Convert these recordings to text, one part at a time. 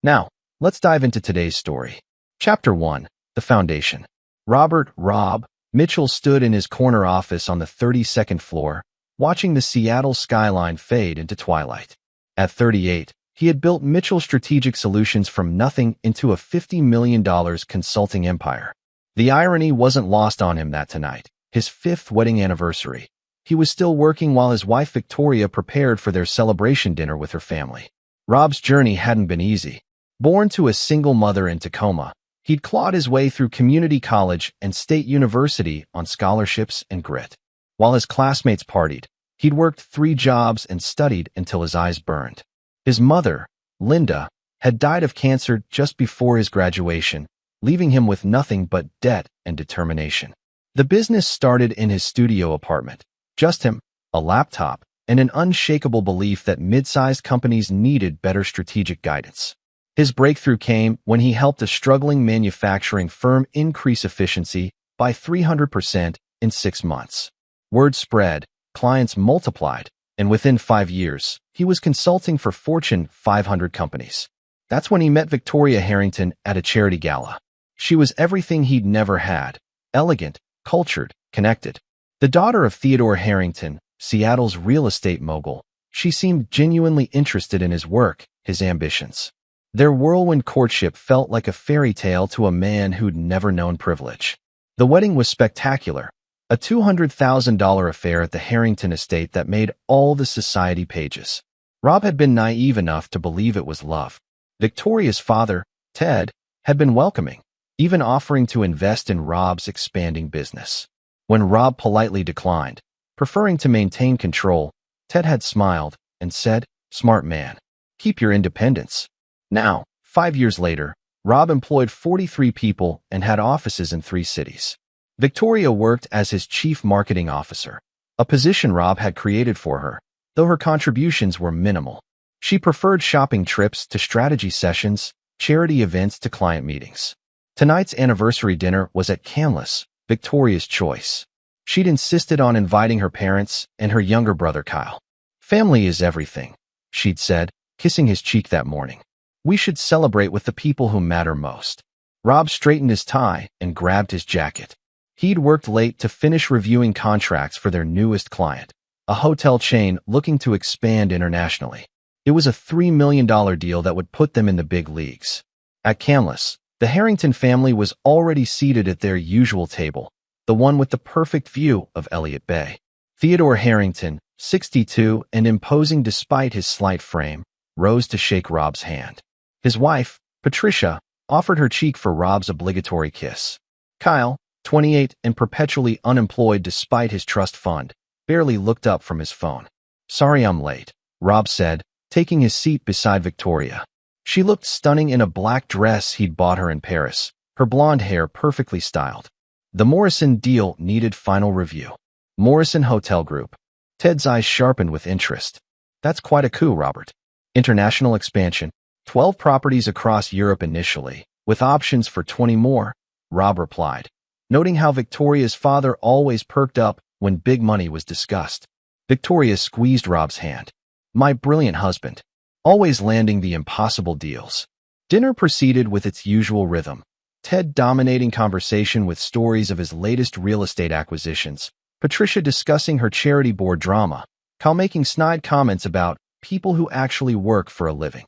Now, let's dive into today's story. Chapter 1. The Foundation. Rob Mitchell stood in his corner office on the 32nd floor, watching the Seattle skyline fade into twilight. At 38, he had built Mitchell Strategic Solutions from nothing into a $50 million consulting empire. The irony wasn't lost on him that tonight, his 5th wedding anniversary, he was still working while his wife Victoria prepared for their celebration dinner with her family. Rob's journey hadn't been easy. Born to a single mother in Tacoma, he'd clawed his way through community college and state university on scholarships and grit. While his classmates partied, he'd worked 3 jobs and studied until his eyes burned. His mother, Linda, had died of cancer just before his graduation, leaving him with nothing but debt and determination. The business started in his studio apartment. Just him, a laptop, and an unshakable belief that mid-sized companies needed better strategic guidance. His breakthrough came when he helped a struggling manufacturing firm increase efficiency by 300% in 6 months. Word spread, clients multiplied, and within 5 years, he was consulting for Fortune 500 companies. That's when he met Victoria Harrington at a charity gala. She was everything he'd never had: elegant, cultured, connected. The daughter of Theodore Harrington, Seattle's real estate mogul, she seemed genuinely interested in his work, his ambitions. Their whirlwind courtship felt like a fairy tale to a man who'd never known privilege. The wedding was spectacular, a $200,000 affair at the Harrington estate that made all the society pages. Rob had been naive enough to believe it was love. Victoria's father, Ted, had been welcoming, even offering to invest in Rob's expanding business. When Rob politely declined, preferring to maintain control, Ted had smiled and said, "Smart man. Keep your independence." Now, 5 years later, Rob employed 43 people and had offices in 3 cities. Victoria worked as his chief marketing officer, a position Rob had created for her, though her contributions were minimal. She preferred shopping trips to strategy sessions, charity events to client meetings. Tonight's anniversary dinner was at Camless, Victoria's choice. She'd insisted on inviting her parents and her younger brother Kyle. "Family is everything," she'd said, kissing his cheek that morning. "We should celebrate with the people who matter most." Rob straightened his tie and grabbed his jacket. He'd worked late to finish reviewing contracts for their newest client, a hotel chain looking to expand internationally. It was a $3 million deal that would put them in the big leagues. At Camless, the Harrington family was already seated at their usual table, the one with the perfect view of Elliott Bay. Theodore Harrington, 62 and imposing despite his slight frame, rose to shake Rob's hand. His wife, Patricia, offered her cheek for Rob's obligatory kiss. Kyle, 28 and perpetually unemployed despite his trust fund, barely looked up from his phone. "Sorry I'm late," Rob said, taking his seat beside Victoria. She looked stunning in a black dress he'd bought her in Paris, her blonde hair perfectly styled. The Morrison deal needed final review. Morrison Hotel Group. Ted's eyes sharpened with interest. "That's quite a coup, Robert. International expansion, 12 properties across Europe initially, with options for 20 more, Rob replied, noting how Victoria's father always perked up when big money was discussed. Victoria squeezed Rob's hand. "My brilliant husband. Always landing the impossible deals." Dinner proceeded with its usual rhythm. Ted dominating conversation with stories of his latest real estate acquisitions, Patricia discussing her charity board drama, Kyle making snide comments about people who actually work for a living.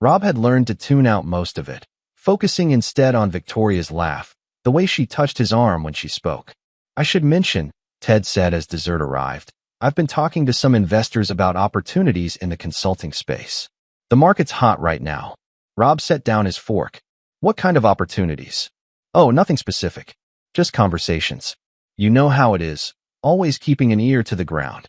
Rob had learned to tune out most of it, focusing instead on Victoria's laugh, the way she touched his arm when she spoke. "I should mention," Ted said as dessert arrived, "I've been talking to some investors about opportunities in the consulting space. The market's hot right now." Rob set down his fork. "What kind of opportunities?" "Oh, nothing specific. Just conversations. You know how it is, always keeping an ear to the ground."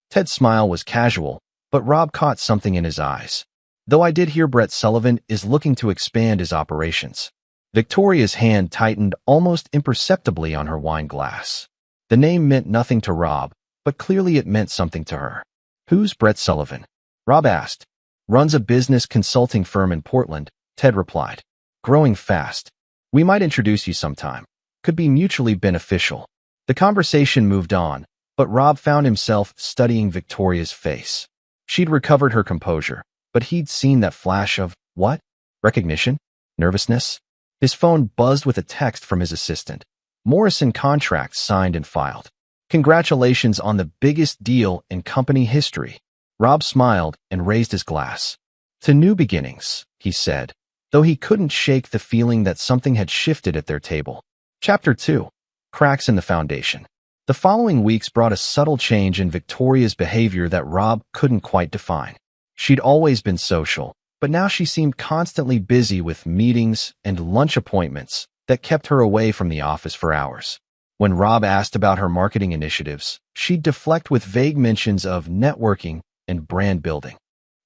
Ted's smile was casual, but Rob caught something in his eyes. "Though I did hear Brett Sullivan is looking to expand his operations." Victoria's hand tightened almost imperceptibly on her wine glass. The name meant nothing to Rob, but clearly it meant something to her. "Who's Brett Sullivan?" Rob asked. "Runs a business consulting firm in Portland," Ted replied. "Growing fast. We might introduce you sometime. Could be mutually beneficial." The conversation moved on, but Rob found himself studying Victoria's face. She'd recovered her composure, but he'd seen that flash of, "What?" Recognition? Nervousness? His phone buzzed with a text from his assistant. Morrison contracts signed and filed. Congratulations on the biggest deal in company history. Rob smiled and raised his glass. To new beginnings, he said, though he couldn't shake the feeling that something had shifted at their table. Chapter 2. Cracks in the Foundation. The following weeks brought a subtle change in Victoria's behavior that Rob couldn't quite define. She'd always been social, but now she seemed constantly busy with meetings and lunch appointments that kept her away from the office for hours. When Rob asked about her marketing initiatives, she'd deflect with vague mentions of networking and brand building.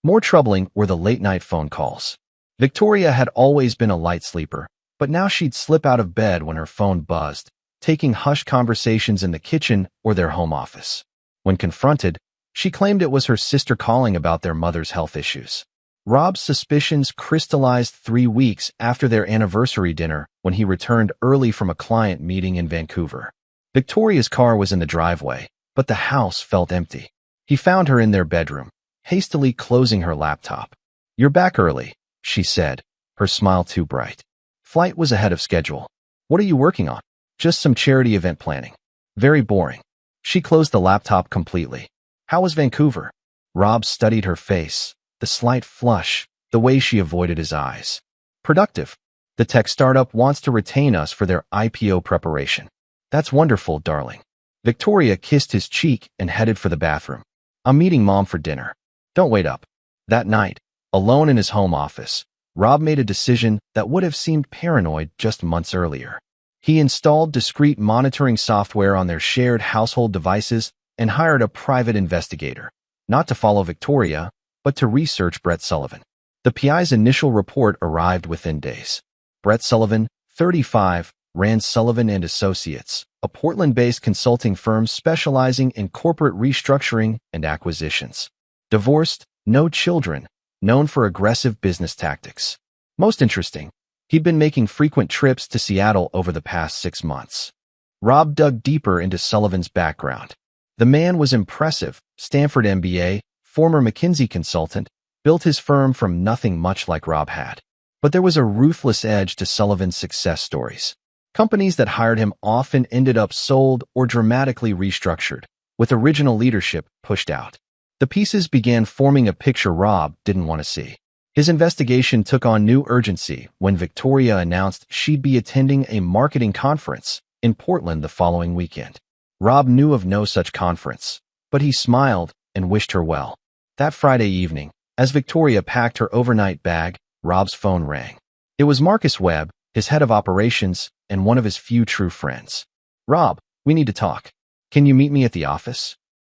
More troubling were the late-night phone calls. Victoria had always been a light sleeper, but now she'd slip out of bed when her phone buzzed, taking hushed conversations in the kitchen or their home office. When confronted, she claimed it was her sister calling about their mother's health issues. Rob's suspicions crystallized 3 weeks after their anniversary dinner when he returned early from a client meeting in Vancouver. Victoria's car was in the driveway, but the house felt empty. He found her in their bedroom, hastily closing her laptop. "You're back early," she said, her smile too bright. "Flight was ahead of schedule. What are you working on?" "Just some charity event planning." "Very boring." She closed the laptop completely. "How was Vancouver?" Rob studied her face, the slight flush, the way she avoided his eyes. "Productive. The tech startup wants to retain us for their IPO preparation." "That's wonderful, darling." Victoria kissed his cheek and headed for the bathroom. "I'm meeting Mom for dinner. Don't wait up." That night, alone in his home office, Rob made a decision that would have seemed paranoid just months earlier. He installed discreet monitoring software on their shared household devices and hired a private investigator, not to follow Victoria, but to research Brett Sullivan. The PI's initial report arrived within days. Brett Sullivan, 35, ran Sullivan and Associates, a Portland-based consulting firm specializing in corporate restructuring and acquisitions. Divorced, no children, known for aggressive business tactics. Most interesting, he'd been making frequent trips to Seattle over the past 6 months. Rob dug deeper into Sullivan's background. The man was impressive, Stanford MBA, former McKinsey consultant, built his firm from nothing much like Rob had. But there was a ruthless edge to Sullivan's success stories. Companies that hired him often ended up sold or dramatically restructured, with original leadership pushed out. The pieces began forming a picture Rob didn't want to see. His investigation took on new urgency when Victoria announced she'd be attending a marketing conference in Portland the following weekend. Rob knew of no such conference, but he smiled and wished her well. That Friday evening, as Victoria packed her overnight bag, Rob's phone rang. It was Marcus Webb, his head of operations and one of his few true friends. "Rob, we need to talk. Can you meet me at the office?"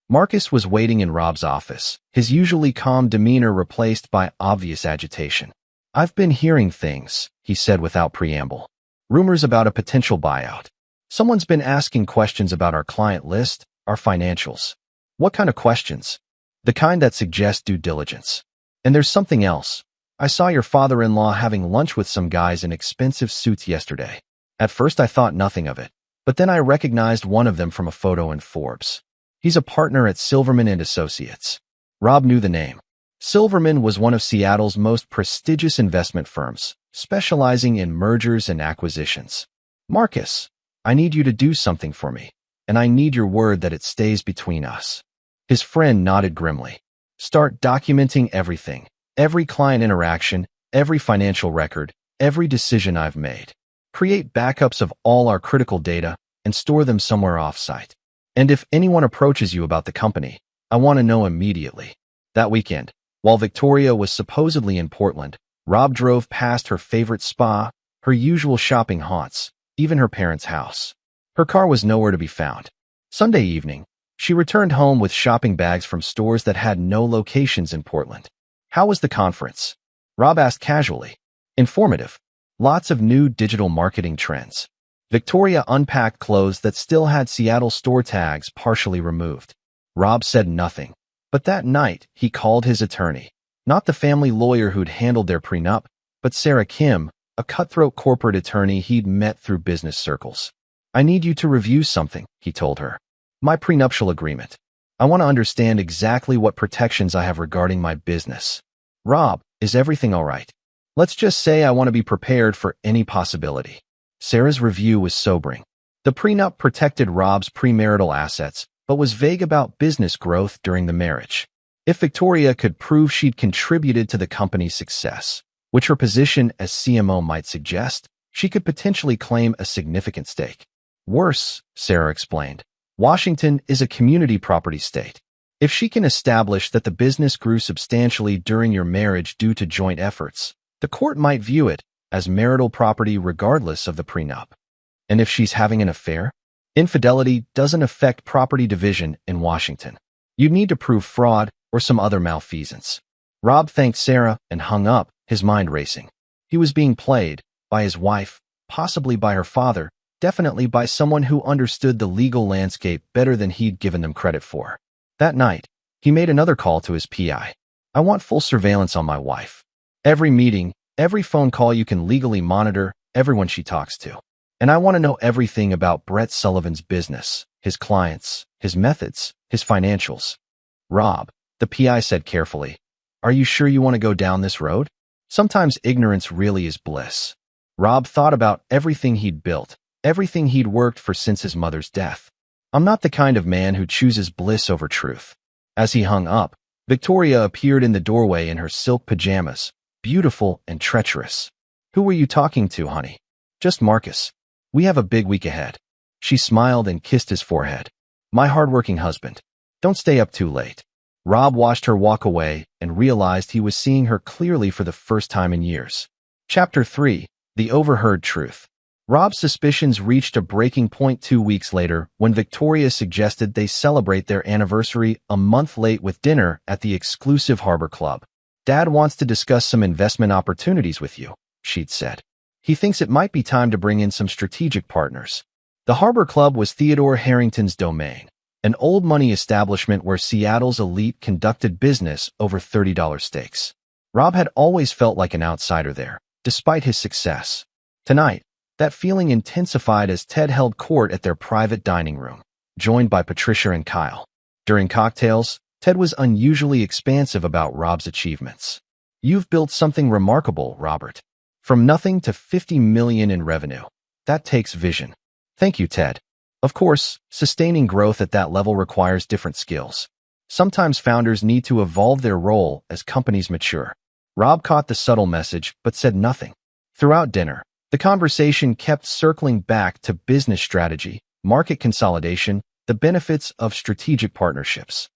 Marcus was waiting in Rob's office, his usually calm demeanor replaced by obvious agitation. "I've been hearing things," he said without preamble. "Rumors about a potential buyout. Someone's been asking questions about our client list, our financials." "What kind of questions?" "The kind that suggest due diligence. And there's something else. I saw your father-in-law having lunch with some guys in expensive suits yesterday. At first I thought nothing of it, but then I recognized one of them from a photo in Forbes. He's a partner at Silverman and Associates." Rob knew the name. Silverman was one of Seattle's most prestigious investment firms, specializing in mergers and acquisitions. "Marcus, I need you to do something for me, and I need your word that it stays between us." His friend nodded grimly. "Start documenting everything, every client interaction, every financial record, every decision I've made. Create backups of all our critical data and store them somewhere off-site. And if anyone approaches you about the company, I want to know immediately." That weekend, while Victoria was supposedly in Portland, Rob drove past her favorite spa, her usual shopping haunts, even her parents' house. Her car was nowhere to be found. Sunday evening, she returned home with shopping bags from stores that had no locations in Portland. "How was the conference?" Rob asked casually. "Informative. Lots of new digital marketing trends." Victoria unpacked clothes that still had Seattle store tags partially removed. Rob said nothing, but that night he called his attorney, not the family lawyer who'd handled their prenup, but Sarah Kim, a cutthroat corporate attorney he'd met through business circles. "I need you to review something," he told her. "My prenuptial agreement. I want to understand exactly what protections I have regarding my business." "Rob, is everything all right?" Let's just say I want to be prepared for any possibility. Sarah's review was sobering. The prenup protected Rob's premarital assets, but was vague about business growth during the marriage. If Victoria could prove she'd contributed to the company's success, which her position as CMO might suggest, she could potentially claim a significant stake. Worse, Sarah explained, Washington is a community property state. If she can establish that the business grew substantially during your marriage due to joint efforts, the court might view it as marital property regardless of the prenup. And if she's having an affair? Infidelity doesn't affect property division in Washington. You'd need to prove fraud or some other malfeasance. Rob thanked Sarah and hung up, his mind racing. He was being played by his wife, possibly by her father, definitely by someone who understood the legal landscape better than he'd given them credit for. That night, he made another call to his PI. I want full surveillance on my wife. Every meeting, every phone call you can legally monitor, everyone she talks to. And I want to know everything about Brett Sullivan's business, his clients, his methods, his financials. Rob, the PI said carefully, are you sure you want to go down this road? Sometimes ignorance really is bliss. Rob thought about everything he'd built, everything he'd worked for since his mother's death. I'm not the kind of man who chooses bliss over truth. As he hung up, Victoria appeared in the doorway in her silk pajamas, beautiful and treacherous. Who were you talking to, honey? Just Marcus. We have a big week ahead. She smiled and kissed his forehead. My hardworking husband. Don't stay up too late. Rob watched her walk away and realized he was seeing her clearly for the first time in years. Chapter 3. The Overheard Truth. Rob's suspicions reached a breaking point 2 weeks later when Victoria suggested they celebrate their anniversary a month late with dinner at the exclusive Harbor Club. Dad wants to discuss some investment opportunities with you, she'd said. He thinks it might be time to bring in some strategic partners. The Harbor Club was Theodore Harrington's domain, an old money establishment where Seattle's elite conducted business over $30 stakes. Rob had always felt like an outsider there, despite his success. Tonight, that feeling intensified as Ted held court at their private dining room, joined by Patricia and Kyle. During cocktails, Ted was unusually expansive about Rob's achievements. You've built something remarkable, Robert. From nothing to $50 million in revenue. That takes vision. Thank you, Ted. Of course, sustaining growth at that level requires different skills. Sometimes founders need to evolve their role as companies mature. Rob caught the subtle message but said nothing. Throughout dinner, the conversation kept circling back to business strategy, market consolidation, the benefits of strategic partnerships.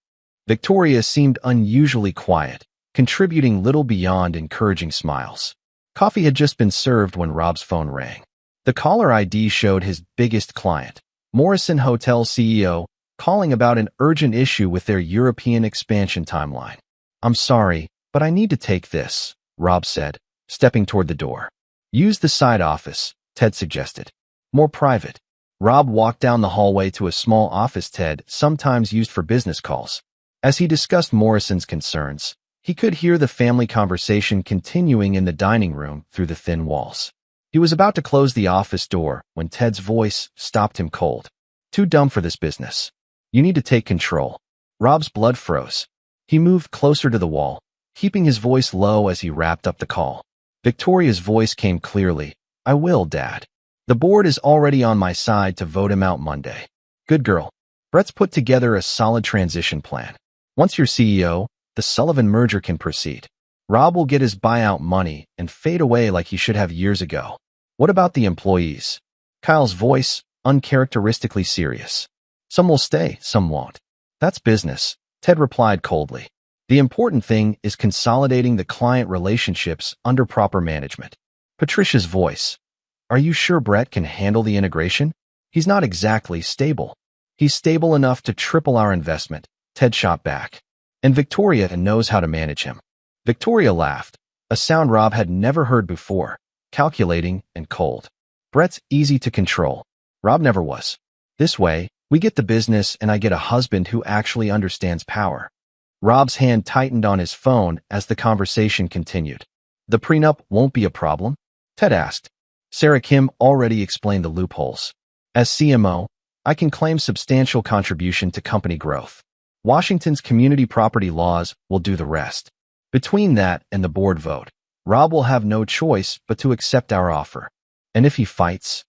Victoria seemed unusually quiet, contributing little beyond encouraging smiles. Coffee had just been served when Rob's phone rang. The caller ID showed his biggest client, Morrison Hotel CEO, calling about an urgent issue with their European expansion timeline. I'm sorry, but I need to take this, Rob said, stepping toward the door. Use the side office, Ted suggested. More private. Rob walked down the hallway to a small office Ted sometimes used for business calls. As he discussed Morrison's concerns, he could hear the family conversation continuing in the dining room through the thin walls. He was about to close the office door when Ted's voice stopped him cold. Too dumb for this business. You need to take control. Rob's blood froze. He moved closer to the wall, keeping his voice low as he wrapped up the call. Victoria's voice came clearly. I will, Dad. The board is already on my side to vote him out Monday. Good girl. Brett's put together a solid transition plan. Once you're CEO, the Sullivan merger can proceed. Rob will get his buyout money and fade away like he should have years ago. What about the employees? Kyle's voice, uncharacteristically serious. Some will stay, some won't. That's business, Ted replied coldly. The important thing is consolidating the client relationships under proper management. Patricia's voice. Are you sure Brett can handle the integration? He's not exactly stable. He's stable enough to triple our investment, Ted shot back. And Victoria knows how to manage him. Victoria laughed, a sound Rob had never heard before, calculating and cold. Brett's easy to control. Rob never was. This way, we get the business and I get a husband who actually understands power. Rob's hand tightened on his phone as the conversation continued. The prenup won't be a problem? Ted asked. Sarah Kim already explained the loopholes. As CMO, I can claim substantial contribution to company growth. Washington's community property laws will do the rest. Between that and the board vote, Rob will have no choice but to accept our offer. And if he fights?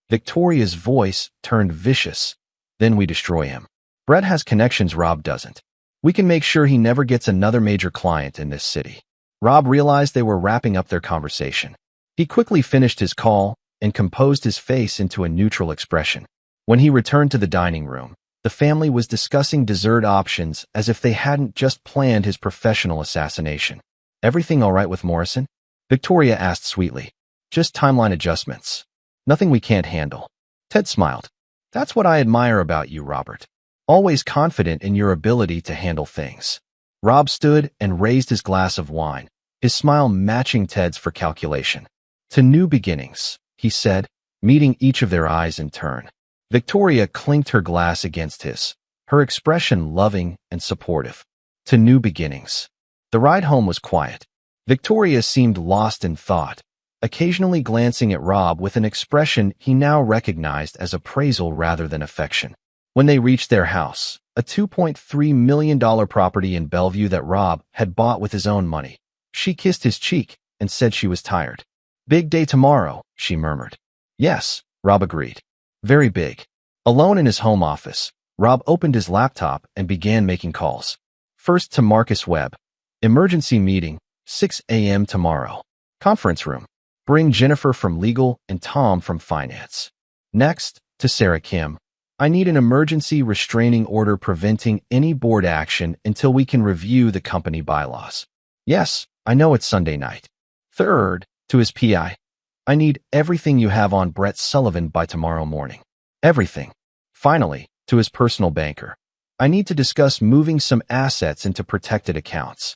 Victoria's voice turned vicious. Then we destroy him. Brett has connections Rob doesn't. We can make sure he never gets another major client in this city. Rob realized they were wrapping up their conversation. He quickly finished his call and composed his face into a neutral expression. When he returned to the dining room, the family was discussing dessert options as if they hadn't just planned his professional assassination. Everything all right with Morrison? Victoria asked sweetly. Just timeline adjustments. Nothing we can't handle. Ted smiled. That's what I admire about you, Robert. Always confident in your ability to handle things. Rob stood and raised his glass of wine, his smile matching Ted's for calculation. To new beginnings, he said, meeting each of their eyes in turn. Victoria clinked her glass against his, her expression loving and supportive. To new beginnings. The ride home was quiet. Victoria seemed lost in thought, occasionally glancing at Rob with an expression he now recognized as appraisal rather than affection. When they reached their house, a $2.3 million property in Bellevue that Rob had bought with his own money, she kissed his cheek and said she was tired. Big day tomorrow, she murmured. Yes, Rob agreed. Very big. Alone in his home office, Rob opened his laptop and began making calls. First to Marcus Webb. Emergency meeting, 6 a.m. tomorrow. Conference room. Bring Jennifer from legal and Tom from finance. Next, to Sarah Kim. I need an emergency restraining order preventing any board action until we can review the company bylaws. Yes, I know it's Sunday night. Third, to his PI. I need everything you have on Brett Sullivan by tomorrow morning. Everything. Finally, to his personal banker. I need to discuss moving some assets into protected accounts.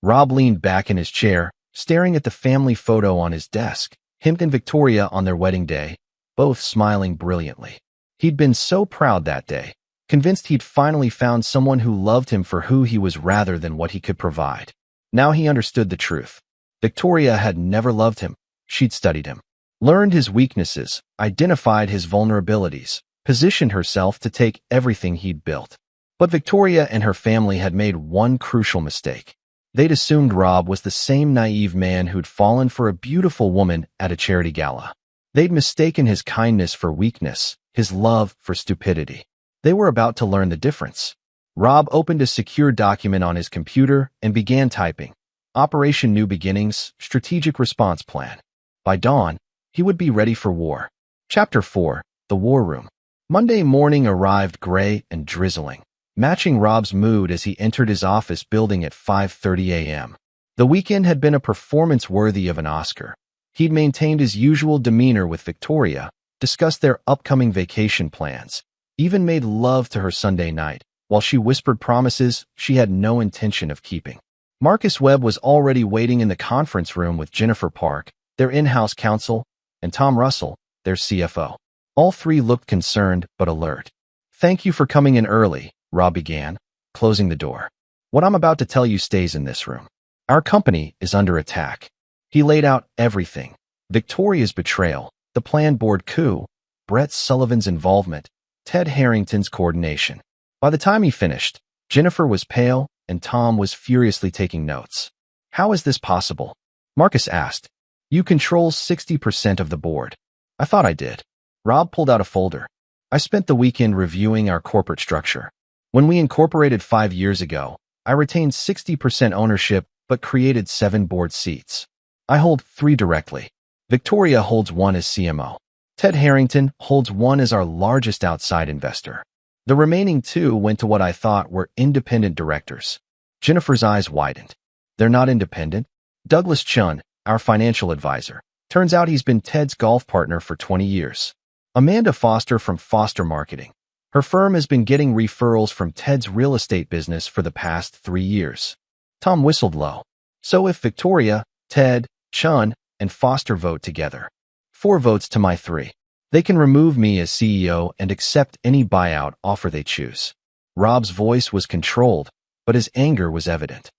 Rob leaned back in his chair, staring at the family photo on his desk, him and Victoria on their wedding day, both smiling brilliantly. He'd been so proud that day, convinced he'd finally found someone who loved him for who he was rather than what he could provide. Now he understood the truth. Victoria had never loved him. She'd studied him, learned his weaknesses, identified his vulnerabilities, positioned herself to take everything he'd built. But Victoria and her family had made one crucial mistake. They'd assumed Rob was the same naive man who'd fallen for a beautiful woman at a charity gala. They'd mistaken his kindness for weakness, his love for stupidity. They were about to learn the difference. Rob opened a secure document on his computer and began typing. Operation New Beginnings, Strategic Response Plan. By dawn, he would be ready for war. Chapter 4, The War Room. Monday morning arrived gray and drizzling, matching Rob's mood as he entered his office building at 5:30 a.m. The weekend had been a performance worthy of an Oscar. He'd maintained his usual demeanor with Victoria, discussed their upcoming vacation plans, even made love to her Sunday night, while she whispered promises she had no intention of keeping. Marcus Webb was already waiting in the conference room with Jennifer Park, their in-house counsel, and Tom Russell, their CFO. All three looked concerned but alert. Thank you for coming in early, Rob began, closing the door. What I'm about to tell you stays in this room. Our company is under attack. He laid out everything. Victoria's betrayal, the planned board coup, Brett Sullivan's involvement, Ted Harrington's coordination. By the time he finished, Jennifer was pale and Tom was furiously taking notes. How is this possible? Marcus asked. You control 60% of the board. I thought I did. Rob pulled out a folder. I spent the weekend reviewing our corporate structure. When we incorporated 5 years ago, I retained 60% ownership but created 7 board seats. I hold 3 directly. Victoria holds 1 as CMO. Ted Harrington holds 1 as our largest outside investor. The remaining 2 went to what I thought were independent directors. Jennifer's eyes widened. They're not independent. Douglas Chun, our financial advisor. Turns out he's been Ted's golf partner for 20 years. Amanda Foster from Foster Marketing. Her firm has been getting referrals from Ted's real estate business for the past 3 years. Tom whistled low. So if Victoria, Ted, Chun, and Foster vote together, 4 votes to my 3. They can remove me as CEO and accept any buyout offer they choose. Rob's voice was controlled, but his anger was evident.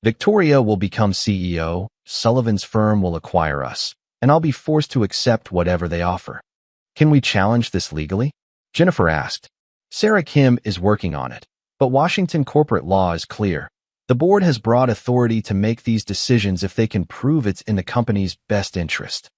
Victoria will become CEO, Sullivan's firm will acquire us, and I'll be forced to accept whatever they offer. Can we challenge this legally? Jennifer asked. Sarah Kim is working on it, but Washington corporate law is clear. The board has broad authority to make these decisions if they can prove it's in the company's best interest.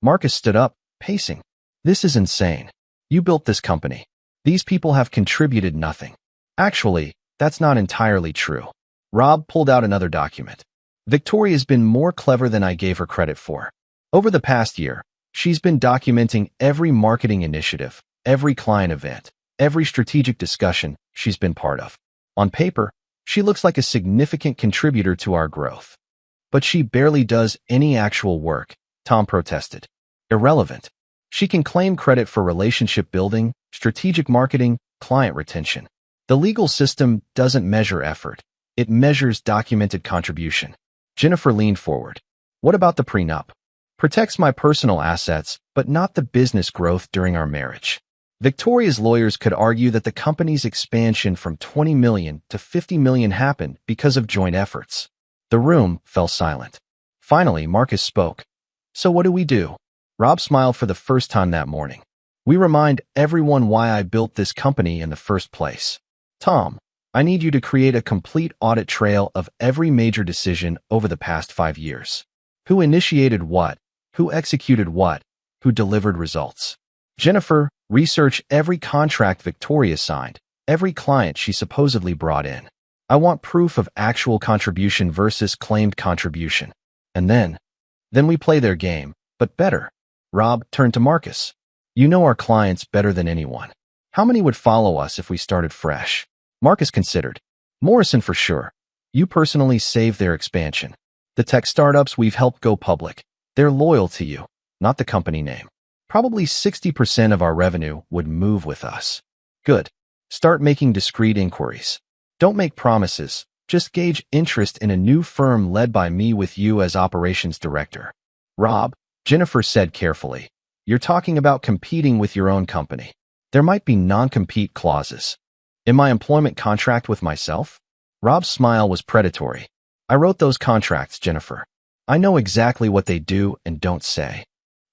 Marcus stood up, pacing. This is insane. You built this company. These people have contributed nothing. Actually, that's not entirely true. Rob pulled out another document. Victoria's been more clever than I gave her credit for. Over the past year, she's been documenting every marketing initiative, every client event, every strategic discussion she's been part of. On paper, she looks like a significant contributor to our growth. But she barely does any actual work, Tom protested. Irrelevant. She can claim credit for relationship building, strategic marketing, client retention. The legal system doesn't measure effort. It measures documented contribution. Jennifer leaned forward. What about the prenup? Protects my personal assets, but not the business growth during our marriage. Victoria's lawyers could argue that the company's expansion from 20 million to 50 million happened because of joint efforts. The room fell silent. Finally, Marcus spoke. So what do we do? Rob smiled for the first time that morning. We remind everyone why I built this company in the first place. Tom, I need you to create a complete audit trail of every major decision over the past 5 years. Who initiated what? Who executed what? Who delivered results? Jennifer, research every contract Victoria signed, every client she supposedly brought in. I want proof of actual contribution versus claimed contribution. And then we play their game, but better. Rob turned to Marcus. You know our clients better than anyone. How many would follow us if we started fresh? Marcus considered. Morrison for sure. You personally saved their expansion. The tech startups we've helped go public. They're loyal to you, not the company name. Probably 60% of our revenue would move with us. Good. Start making discreet inquiries. Don't make promises. Just gauge interest in a new firm led by me with you as operations director. Rob, Jennifer said carefully, you're talking about competing with your own company. There might be non-compete clauses. In my employment contract with myself? Rob's smile was predatory. I wrote those contracts, Jennifer. I know exactly what they do and don't say.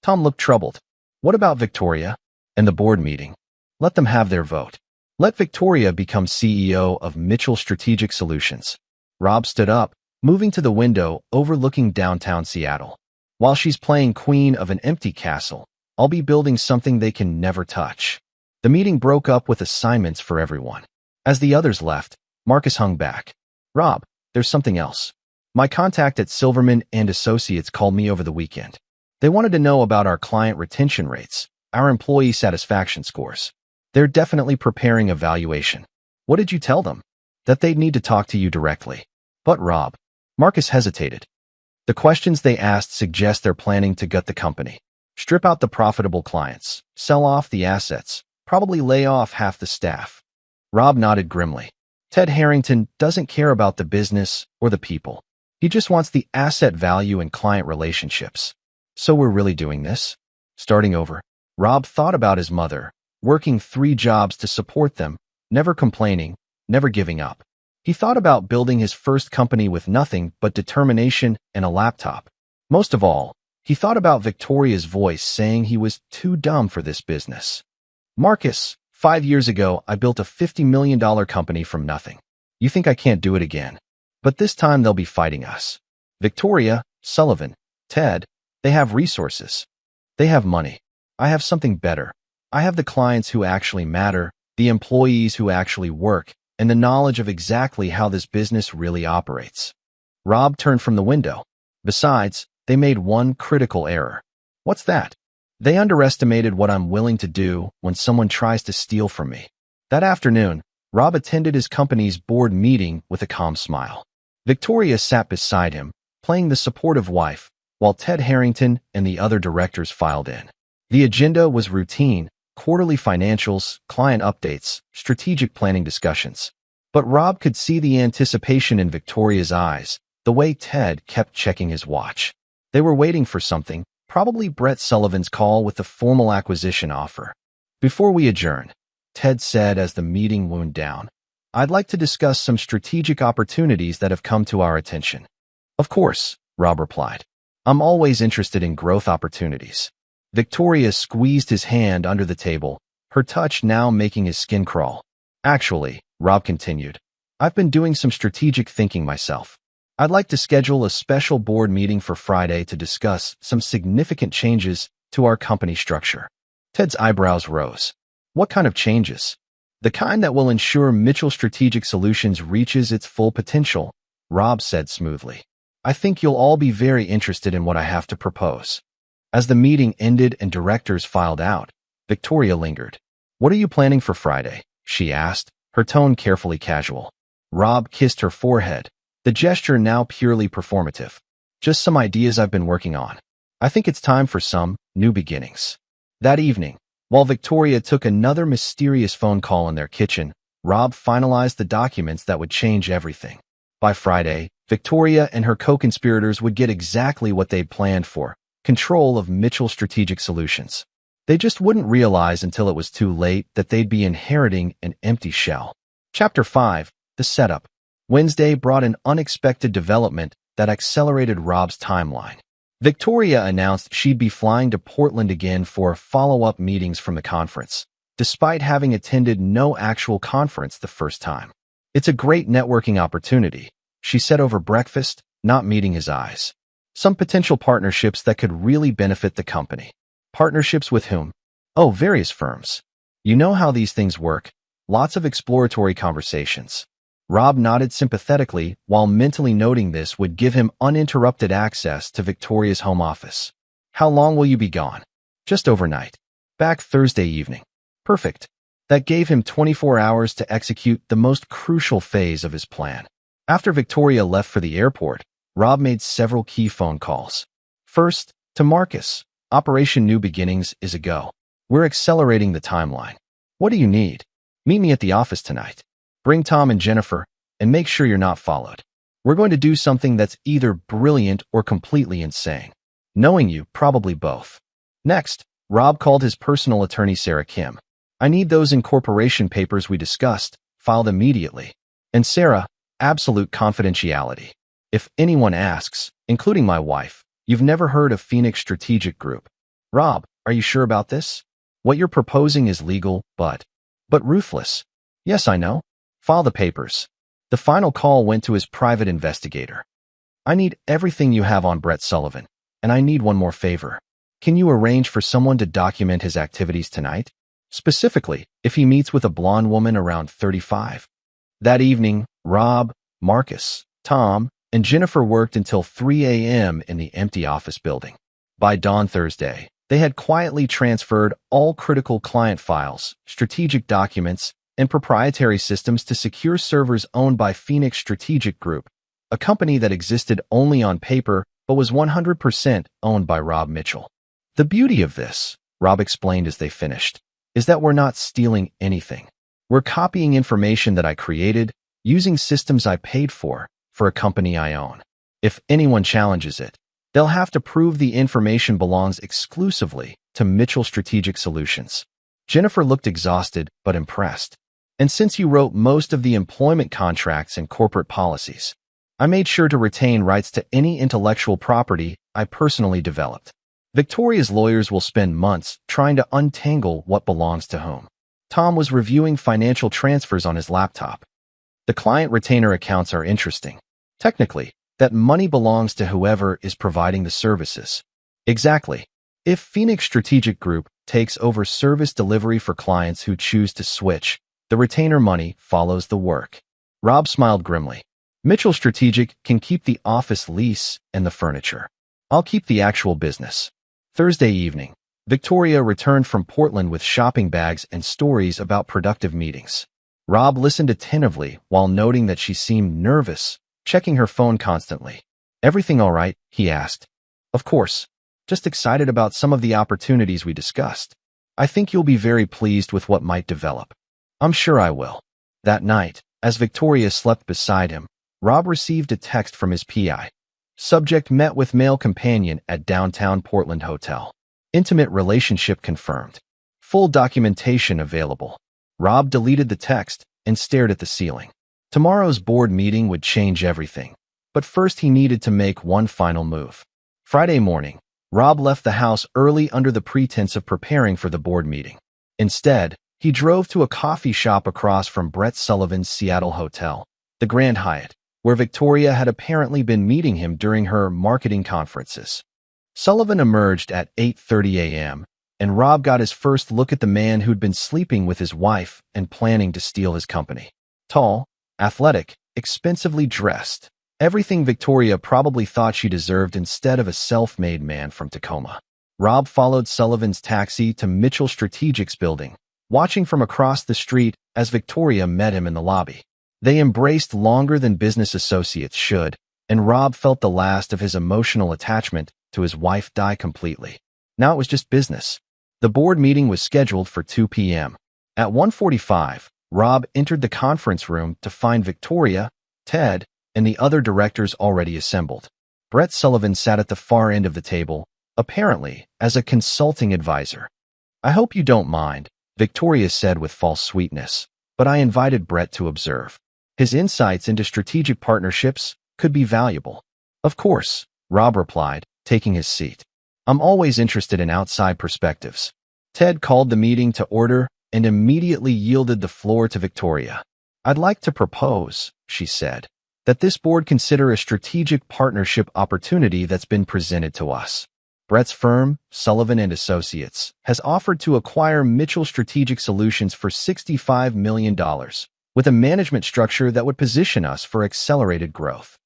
Tom looked troubled. What about Victoria and the board meeting? Let them have their vote. Let Victoria become CEO of Mitchell Strategic Solutions. Rob stood up, moving to the window overlooking downtown Seattle. While she's playing queen of an empty castle, I'll be building something they can never touch. The meeting broke up with assignments for everyone. As the others left, Marcus hung back. Rob, there's something else. My contact at Silverman and Associates called me over the weekend. They wanted to know about our client retention rates, our employee satisfaction scores. They're definitely preparing a valuation. What did you tell them? That they'd need to talk to you directly. But Rob, Marcus hesitated. The questions they asked suggest they're planning to gut the company. Strip out the profitable clients, sell off the assets, probably lay off half the staff. Rob nodded grimly. Ted Harrington doesn't care about the business or the people. He just wants the asset value and client relationships. So we're really doing this? Starting over. Rob thought about his mother, working 3 jobs to support them, never complaining, never giving up. He thought about building his first company with nothing but determination and a laptop. Most of all, he thought about Victoria's voice saying he was too dumb for this business. Marcus, 5 years ago, I built a $50 million company from nothing. You think I can't do it again? But this time they'll be fighting us. Victoria, Sullivan, Ted, they have resources. They have money. I have something better. I have the clients who actually matter, the employees who actually work, and the knowledge of exactly how this business really operates. Rob turned from the window. Besides, they made one critical error. What's that? They underestimated what I'm willing to do when someone tries to steal from me. That afternoon, Rob attended his company's board meeting with a calm smile. Victoria sat beside him, playing the supportive wife, while Ted Harrington and the other directors filed in. The agenda was routine, quarterly financials, client updates, strategic planning discussions. But Rob could see the anticipation in Victoria's eyes, the way Ted kept checking his watch. They were waiting for something, probably Brett Sullivan's call with the formal acquisition offer. Before we adjourn, Ted said as the meeting wound down, I'd like to discuss some strategic opportunities that have come to our attention. Of course, Rob replied. I'm always interested in growth opportunities. Victoria squeezed his hand under the table, her touch now making his skin crawl. Actually, Rob continued, I've been doing some strategic thinking myself. I'd like to schedule a special board meeting for Friday to discuss some significant changes to our company structure. Ted's eyebrows rose. What kind of changes? The kind that will ensure Mitchell Strategic Solutions reaches its full potential, Rob said smoothly. I think you'll all be very interested in what I have to propose. As the meeting ended and directors filed out, Victoria lingered. What are you planning for Friday? She asked, her tone carefully casual. Rob kissed her forehead, the gesture now purely performative. Just some ideas I've been working on. I think it's time for some new beginnings. That evening, while Victoria took another mysterious phone call in their kitchen, Rob finalized the documents that would change everything. By Friday, Victoria and her co-conspirators would get exactly what they'd planned for, control of Mitchell Strategic Solutions. They just wouldn't realize until it was too late that they'd be inheriting an empty shell. Chapter 5. The Setup. Wednesday brought an unexpected development that accelerated Rob's timeline. Victoria announced she'd be flying to Portland again for follow-up meetings from the conference, despite having attended no actual conference the first time. It's a great networking opportunity, she said over breakfast, not meeting his eyes. Some potential partnerships that could really benefit the company. Partnerships with whom? Oh, various firms. You know how these things work. Lots of exploratory conversations. Rob nodded sympathetically while mentally noting this would give him uninterrupted access to Victoria's home office. How long will you be gone? Just overnight. Back Thursday evening. Perfect. That gave him 24 hours to execute the most crucial phase of his plan. After Victoria left for the airport, Rob made several key phone calls. First, to Marcus. Operation New Beginnings is a go. We're accelerating the timeline. What do you need? Meet me at the office tonight. Bring Tom and Jennifer, and make sure you're not followed. We're going to do something that's either brilliant or completely insane. Knowing you, probably both. Next, Rob called his personal attorney Sarah Kim. I need those incorporation papers we discussed, filed immediately. And Sarah, absolute confidentiality. If anyone asks, including my wife, you've never heard of Phoenix Strategic Group. Rob, are you sure about this? What you're proposing is legal, but ruthless. Yes, I know. File the papers. The final call went to his private investigator. I need everything you have on Brett Sullivan, and I need one more favor. Can you arrange for someone to document his activities tonight? Specifically, if he meets with a blonde woman around 35. That evening, Rob, Marcus, Tom, and Jennifer worked until 3 a.m. in the empty office building. By dawn Thursday, they had quietly transferred all critical client files, strategic documents, and proprietary systems to secure servers owned by Phoenix Strategic Group, a company that existed only on paper but was 100% owned by Rob Mitchell. The beauty of this, Rob explained as they finished, is that we're not stealing anything. We're copying information that I created, using systems I paid for a company I own. If anyone challenges it, they'll have to prove the information belongs exclusively to Mitchell Strategic Solutions. Jennifer looked exhausted but impressed. And since you wrote most of the employment contracts and corporate policies, I made sure to retain rights to any intellectual property I personally developed. Victoria's lawyers will spend months trying to untangle what belongs to whom. Tom was reviewing financial transfers on his laptop. The client retainer accounts are interesting. Technically, that money belongs to whoever is providing the services. Exactly. If Phoenix Strategic Group takes over service delivery for clients who choose to switch, the retainer money follows the work. Rob smiled grimly. Mitchell Strategic can keep the office lease and the furniture. I'll keep the actual business. Thursday evening, Victoria returned from Portland with shopping bags and stories about productive meetings. Rob listened attentively while noting that she seemed nervous, checking her phone constantly. Everything all right? He asked. Of course. Just excited about some of the opportunities we discussed. I think you'll be very pleased with what might develop. I'm sure I will. That night, as Victoria slept beside him, Rob received a text from his PI. Subject met with male companion at downtown Portland hotel. Intimate relationship confirmed. Full documentation available. Rob deleted the text and stared at the ceiling. Tomorrow's board meeting would change everything. But first he needed to make one final move. Friday morning, Rob left the house early under the pretense of preparing for the board meeting. Instead, he drove to a coffee shop across from Brett Sullivan's Seattle hotel, the Grand Hyatt, where Victoria had apparently been meeting him during her marketing conferences. Sullivan emerged at 8:30 a.m., and Rob got his first look at the man who'd been sleeping with his wife and planning to steal his company. Tall, athletic, expensively dressed. Everything Victoria probably thought she deserved instead of a self-made man from Tacoma. Rob followed Sullivan's taxi to Mitchell Strategic's building, watching from across the street as Victoria met him in the lobby. They embraced longer than business associates should, and Rob felt the last of his emotional attachment to his wife die completely. Now it was just business. The board meeting was scheduled for 2 p.m. At 1:45, Rob entered the conference room to find Victoria, Ted, and the other directors already assembled. Brett Sullivan sat at the far end of the table, apparently as a consulting advisor. "I hope you don't mind," Victoria said with false sweetness, "but I invited Brett to observe. His insights into strategic partnerships could be valuable." "Of course," Rob replied, taking his seat. "I'm always interested in outside perspectives." Ted called the meeting to order and immediately yielded the floor to Victoria. "I'd like to propose," she said, "that this board consider a strategic partnership opportunity that's been presented to us. Brett's firm, Sullivan and Associates, has offered to acquire Mitchell Strategic Solutions for $65 million, with a management structure that would position us for accelerated growth."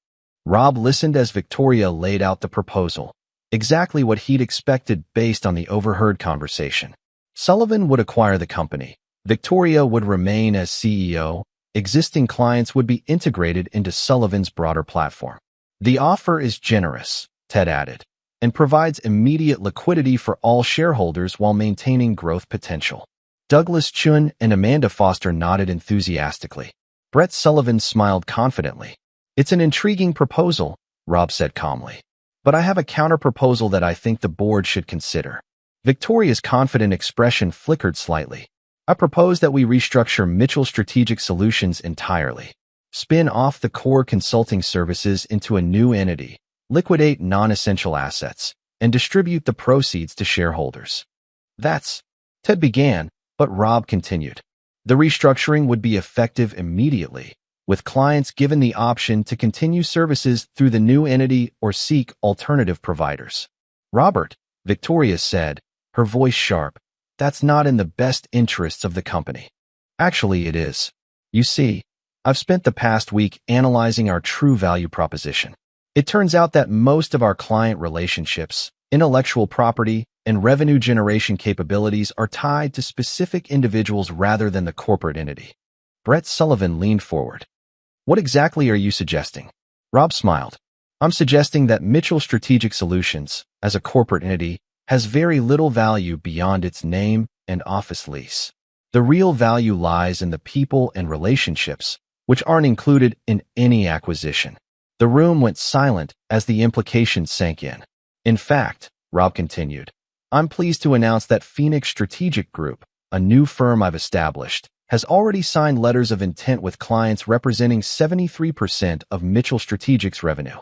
Rob listened as Victoria laid out the proposal, exactly what he'd expected based on the overheard conversation. Sullivan would acquire the company. Victoria would remain as CEO. Existing clients would be integrated into Sullivan's broader platform. "The offer is generous," Ted added, "and provides immediate liquidity for all shareholders while maintaining growth potential." Douglas Chun and Amanda Foster nodded enthusiastically. Brett Sullivan smiled confidently. "It's an intriguing proposal," Rob said calmly, "but I have a counter-proposal that I think the board should consider." Victoria's confident expression flickered slightly. "I propose that we restructure Mitchell Strategic Solutions entirely. Spin off the core consulting services into a new entity, liquidate non-essential assets, and distribute the proceeds to shareholders." "That's..." Ted began, but Rob continued. "The restructuring would be effective immediately, with clients given the option to continue services through the new entity or seek alternative providers." "Robert," Victoria said, her voice sharp, "that's not in the best interests of the company." "Actually, it is. You see, I've spent the past week analyzing our true value proposition. It turns out that most of our client relationships, intellectual property, and revenue generation capabilities are tied to specific individuals rather than the corporate entity." Brett Sullivan leaned forward. "What exactly are you suggesting?" Rob smiled. "I'm suggesting that Mitchell Strategic Solutions, as a corporate entity, has very little value beyond its name and office lease. The real value lies in the people and relationships, which aren't included in any acquisition." The room went silent as the implications sank in. "In fact," Rob continued, "I'm pleased to announce that Phoenix Strategic Group, a new firm I've established, has already signed letters of intent with clients representing 73% of Mitchell Strategic's revenue."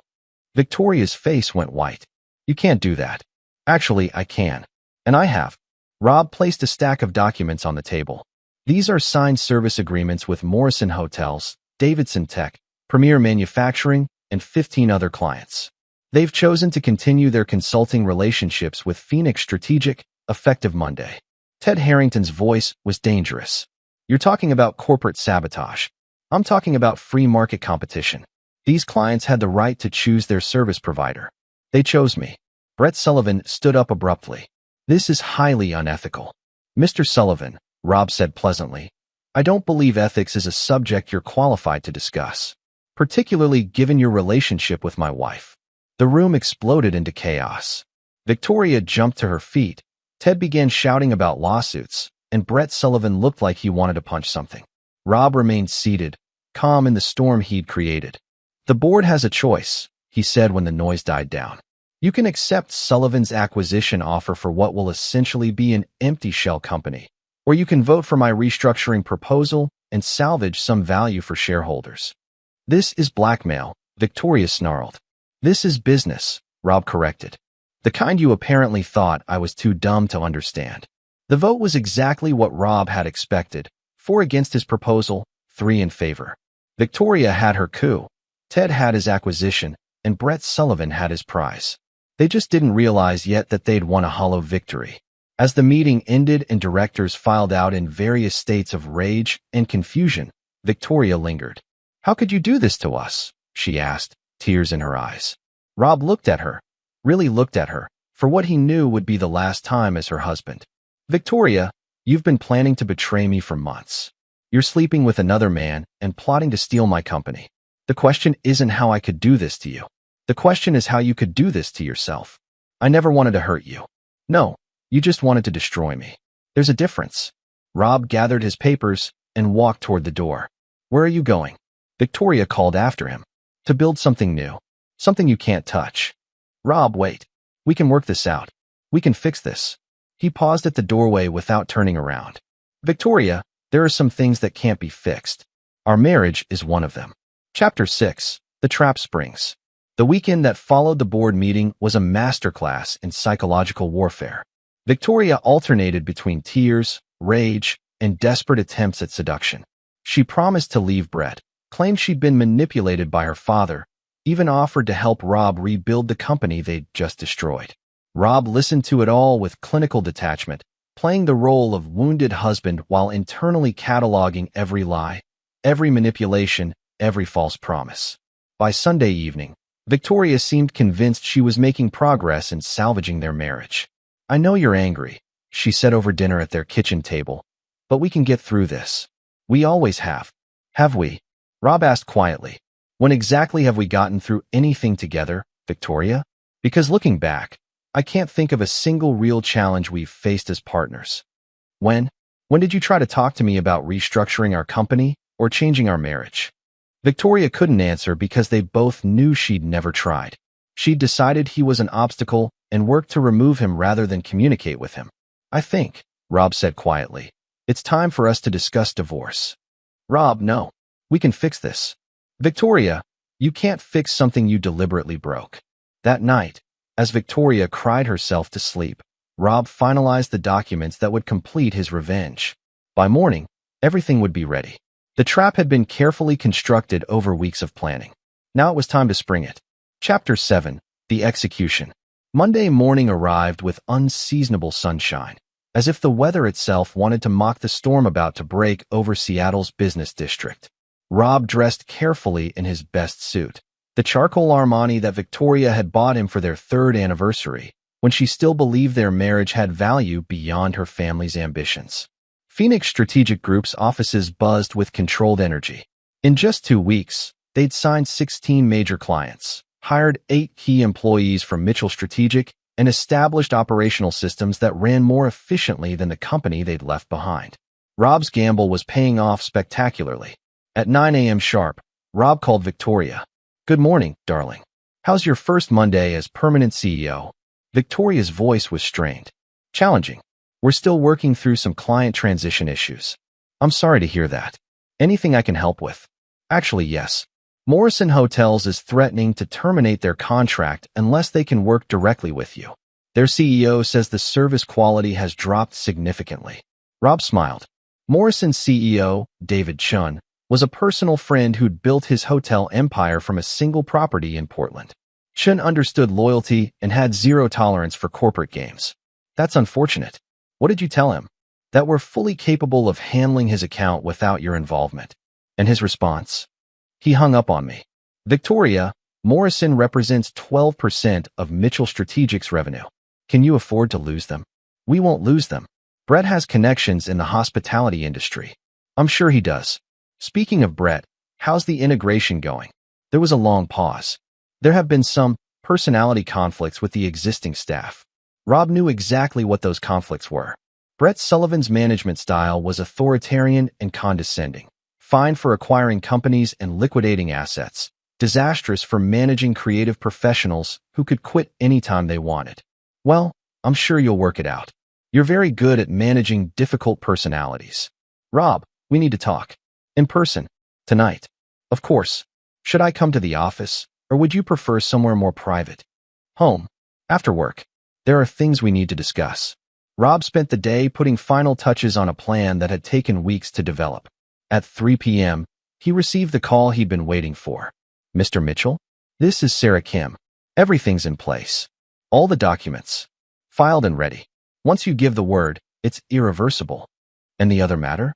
Victoria's face went white. "You can't do that." "Actually, I can. And I have." Rob placed a stack of documents on the table. "These are signed service agreements with Morrison Hotels, Davidson Tech, Premier Manufacturing, and 15 other clients. They've chosen to continue their consulting relationships with Phoenix Strategic, effective Monday." Ted Harrington's voice was dangerous. "You're talking about corporate sabotage. I'm talking about free market competition. These clients had the right to choose their service provider. They chose me." Brett Sullivan stood up abruptly. "This is highly unethical." "Mr. Sullivan," Rob said pleasantly, "I don't believe ethics is a subject you're qualified to discuss, particularly given your relationship with my wife." The room exploded into chaos. Victoria jumped to her feet. Ted began shouting about lawsuits, and Brett Sullivan looked like he wanted to punch something. Rob remained seated, calm in the storm he'd created. "The board has a choice," he said when the noise died down. "You can accept Sullivan's acquisition offer for what will essentially be an empty shell company, or you can vote for my restructuring proposal and salvage some value for shareholders." "This is blackmail," Victoria snarled. "This is business," Rob corrected. "The kind you apparently thought I was too dumb to understand." The vote was exactly what Rob had expected: 4 against his proposal, 3 in favor. Victoria had her coup, Ted had his acquisition, and Brett Sullivan had his prize. They just didn't realize yet that they'd won a hollow victory. As the meeting ended and directors filed out in various states of rage and confusion, Victoria lingered. "How could you do this to us?" she asked, tears in her eyes. Rob looked at her, really looked at her, for what he knew would be the last time as her husband. "Victoria, you've been planning to betray me for months. You're sleeping with another man and plotting to steal my company. The question isn't how I could do this to you. The question is how you could do this to yourself. I never wanted to hurt you. No, you just wanted to destroy me. There's a difference." Rob gathered his papers and walked toward the door. "Where are you going?" Victoria called after him. "To build something new. Something you can't touch." "Rob, wait. We can work this out. We can fix this." He paused at the doorway without turning around. "Victoria, there are some things that can't be fixed. Our marriage is one of them." Chapter 6. The Trap Springs. The weekend that followed the board meeting was a masterclass in psychological warfare. Victoria alternated between tears, rage, and desperate attempts at seduction. She promised to leave Brett, claimed she'd been manipulated by her father, even offered to help Rob rebuild the company they'd just destroyed. Rob listened to it all with clinical detachment, playing the role of wounded husband while internally cataloging every lie, every manipulation, every false promise. By Sunday evening, Victoria seemed convinced she was making progress in salvaging their marriage. "I know you're angry," she said over dinner at their kitchen table, "but we can get through this. We always have." "Have we?" Rob asked quietly. "When exactly have we gotten through anything together, Victoria? Because looking back, I can't think of a single real challenge we've faced as partners. When did you try to talk to me about restructuring our company or changing our marriage?" Victoria couldn't answer because they both knew she'd never tried. She'd decided he was an obstacle and worked to remove him rather than communicate with him. "I think," Rob said quietly, "it's time for us to discuss divorce." "Rob, no. We can fix this." "Victoria, you can't fix something you deliberately broke." That night, as Victoria cried herself to sleep, Rob finalized the documents that would complete his revenge. By morning, everything would be ready. The trap had been carefully constructed over weeks of planning. Now it was time to spring it. Chapter 7. The Execution. Monday morning arrived with unseasonable sunshine, as if the weather itself wanted to mock the storm about to break over Seattle's business district. Rob dressed carefully in his best suit, the charcoal Armani that Victoria had bought him for their 3rd anniversary, when she still believed their marriage had value beyond her family's ambitions. Phoenix Strategic Group's offices buzzed with controlled energy. In just 2 weeks, they'd signed 16 major clients, hired 8 key employees from Mitchell Strategic, and established operational systems that ran more efficiently than the company they'd left behind. Rob's gamble was paying off spectacularly. At 9 a.m. sharp, Rob called Victoria. "Good morning, darling. How's your first Monday as permanent CEO?" Victoria's voice was strained. "Challenging. We're still working through some client transition issues." "I'm sorry to hear that. Anything I can help with?" "Actually, yes. Morrison Hotels is threatening to terminate their contract unless they can work directly with you. Their CEO says the service quality has dropped significantly." Rob smiled. Morrison's CEO, David Chun, was a personal friend who'd built his hotel empire from a single property in Portland. Chun understood loyalty and had zero tolerance for corporate games. "That's unfortunate. What did you tell him?" "That we're fully capable of handling his account without your involvement." "And his response?" "He hung up on me." "Victoria, Morrison represents 12% of Mitchell Strategic's revenue. Can you afford to lose them?" "We won't lose them. Brett has connections in the hospitality industry." "I'm sure he does." "Speaking of Brett, how's the integration going?" There was a long pause. "There have been some personality conflicts with the existing staff." Rob knew exactly what those conflicts were. Brett Sullivan's management style was authoritarian and condescending, fine for acquiring companies and liquidating assets, disastrous for managing creative professionals who could quit anytime they wanted. "Well, I'm sure you'll work it out. You're very good at managing difficult personalities." "Rob, we need to talk. In person. Tonight." "Of course. Should I come to the office, or would you prefer somewhere more private?" "Home. After work. There are things we need to discuss." Rob spent the day putting final touches on a plan that had taken weeks to develop. At 3 p.m., He received the call he'd been waiting for. "Mr. Mitchell? This is Sarah Kim. Everything's in place. All the documents. Filed and ready. Once you give the word, it's irreversible. And the other matter?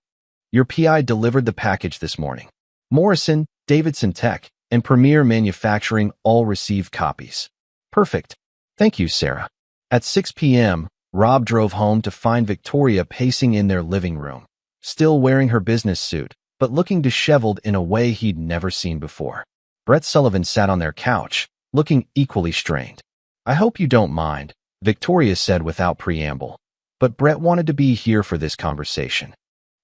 Your PI delivered the package this morning. Morrison, Davidson Tech, and Premier Manufacturing all received copies." "Perfect. Thank you, Sarah." At 6 p.m., Rob drove home to find Victoria pacing in their living room, still wearing her business suit, but looking disheveled in a way he'd never seen before. Brett Sullivan sat on their couch, looking equally strained. "I hope you don't mind," Victoria said without preamble. But Brett wanted to be here for this conversation.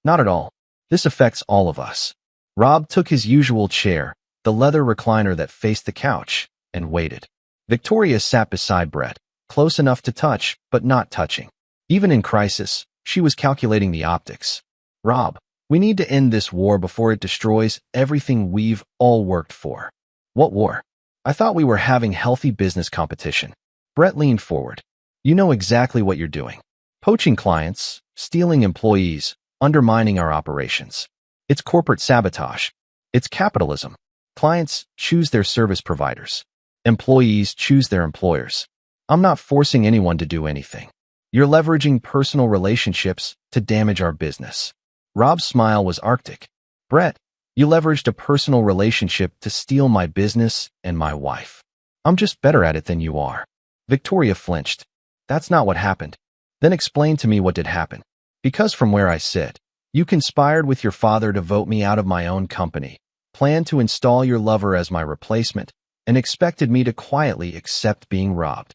"Not at all. This affects all of us." Rob took his usual chair, the leather recliner that faced the couch, and waited. Victoria sat beside Brett, close enough to touch, but not touching. Even in crisis, she was calculating the optics. "Rob, we need to end this war before it destroys everything we've all worked for." "What war? I thought we were having healthy business competition." Brett leaned forward. "You know exactly what you're doing. Poaching clients, stealing employees, undermining our operations. It's corporate sabotage. It's capitalism. Clients choose their service providers. Employees choose their employers. I'm not forcing anyone to do anything. You're leveraging personal relationships to damage our business." Rob's smile was arctic. "Brett, you leveraged a personal relationship to steal my business and my wife. I'm just better at it than you are." Victoria flinched. "That's not what happened." "Then explain to me what did happen. Because from where I sit, you conspired with your father to vote me out of my own company, planned to install your lover as my replacement, and expected me to quietly accept being robbed."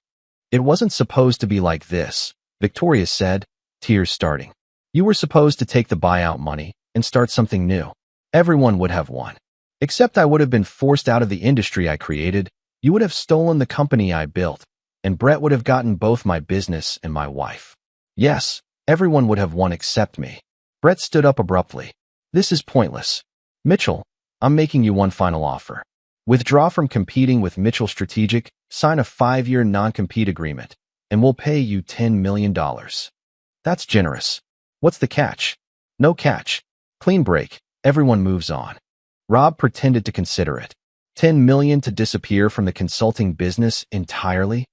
"It wasn't supposed to be like this," Victoria said, tears starting. "You were supposed to take the buyout money and start something new. Everyone would have won. Except I would have been forced out of the industry I created, you would have stolen the company I built, and Brett would have gotten both my business and my wife. Yes, everyone would have won except me." Brett stood up abruptly. "This is pointless. Mitchell, I'm making you one final offer. Withdraw from competing with Mitchell Strategic, sign a 5-year non-compete agreement, and we'll pay you $10 million. That's generous. What's the catch?" "No catch. Clean break. Everyone moves on." Rob pretended to consider it. $10 million to disappear from the consulting business entirely?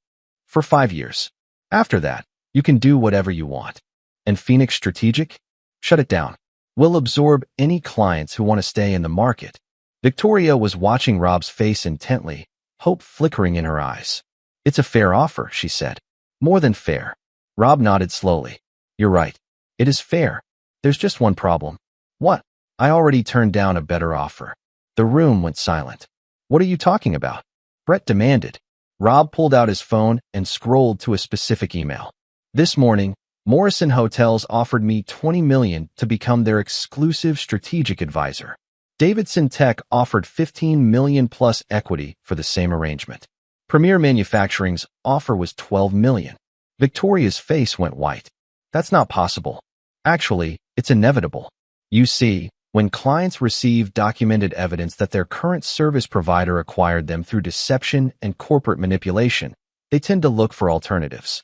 For 5 years. After that, you can do whatever you want. And Phoenix Strategic? Shut it down. We'll absorb any clients who want to stay in the market. Victoria was watching Rob's face intently, hope flickering in her eyes. "It's a fair offer," she said. "More than fair." Rob nodded slowly. "You're right. It is fair. There's just one problem." "What?" "I already turned down a better offer." The room went silent. "What are you talking about?" Brett demanded. Rob pulled out his phone and scrolled to a specific email. "This morning, Morrison Hotels offered me $20 million to become their exclusive strategic advisor. Davidson Tech offered $15 million plus equity for the same arrangement. Premier Manufacturing's offer was $12 million. Victoria's face went white. "That's not possible. Actually, it's inevitable. You see, when clients receive documented evidence that their current service provider acquired them through deception and corporate manipulation, they tend to look for alternatives."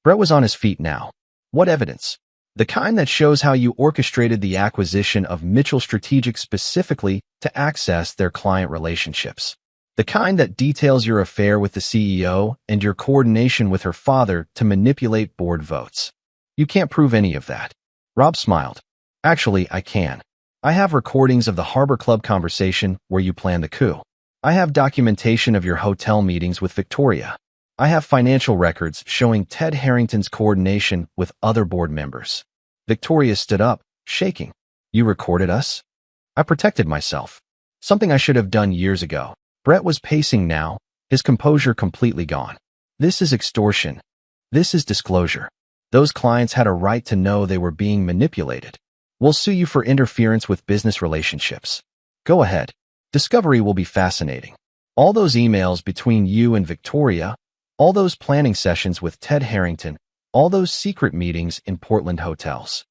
Brett was on his feet now. "What evidence?" "The kind that shows how you orchestrated the acquisition of Mitchell Strategic specifically to access their client relationships. The kind that details your affair with the CEO and your coordination with her father to manipulate board votes." "You can't prove any of that." Rob smiled. "Actually, I can. I have recordings of the Harbor Club conversation where you planned the coup. I have documentation of your hotel meetings with Victoria. I have financial records showing Ted Harrington's coordination with other board members." Victoria stood up, shaking. "You recorded us?" "I protected myself. Something I should have done years ago." Brett was pacing now, his composure completely gone. "This is extortion. This is disclosure. Those clients had a right to know they were being manipulated. We'll sue you for interference with business relationships." "Go ahead. Discovery will be fascinating. All those emails between you and Victoria, all those planning sessions with Ted Harrington, all those secret meetings in Portland hotels."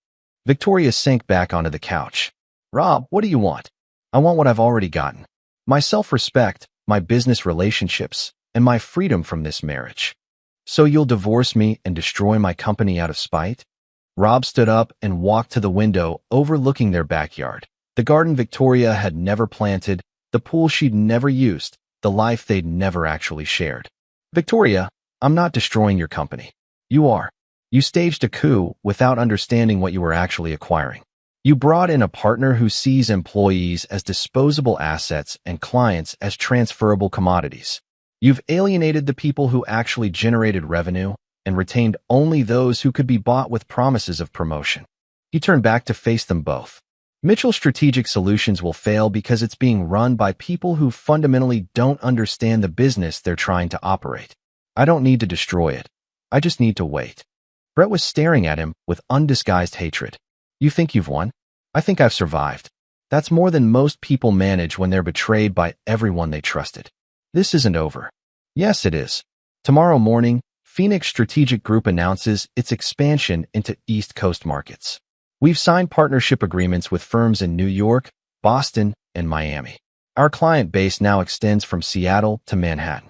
Victoria sank back onto the couch. "Rob, what do you want?" "I want what I've already gotten. My self-respect, my business relationships, and my freedom from this marriage." "So you'll divorce me and destroy my company out of spite?" Rob stood up and walked to the window overlooking their backyard. The garden Victoria had never planted, the pool she'd never used, the life they'd never actually shared. Victoria, I'm not destroying your company. You are. You staged a coup without understanding what you were actually acquiring. You brought in a partner who sees employees as disposable assets and clients as transferable commodities. You've alienated the people who actually generated revenue and retained only those who could be bought with promises of promotion. He turned back to face them both. Mitchell Strategic Solutions will fail because it's being run by people who fundamentally don't understand the business they're trying to operate. I don't need to destroy it. I just need to wait. Brett was staring at him with undisguised hatred. You think you've won? I think I've survived. That's more than most people manage when they're betrayed by everyone they trusted. This isn't over. Yes, it is. Tomorrow morning, Phoenix Strategic Group announces its expansion into East Coast markets. We've signed partnership agreements with firms in New York, Boston, and Miami. Our client base now extends from Seattle to Manhattan.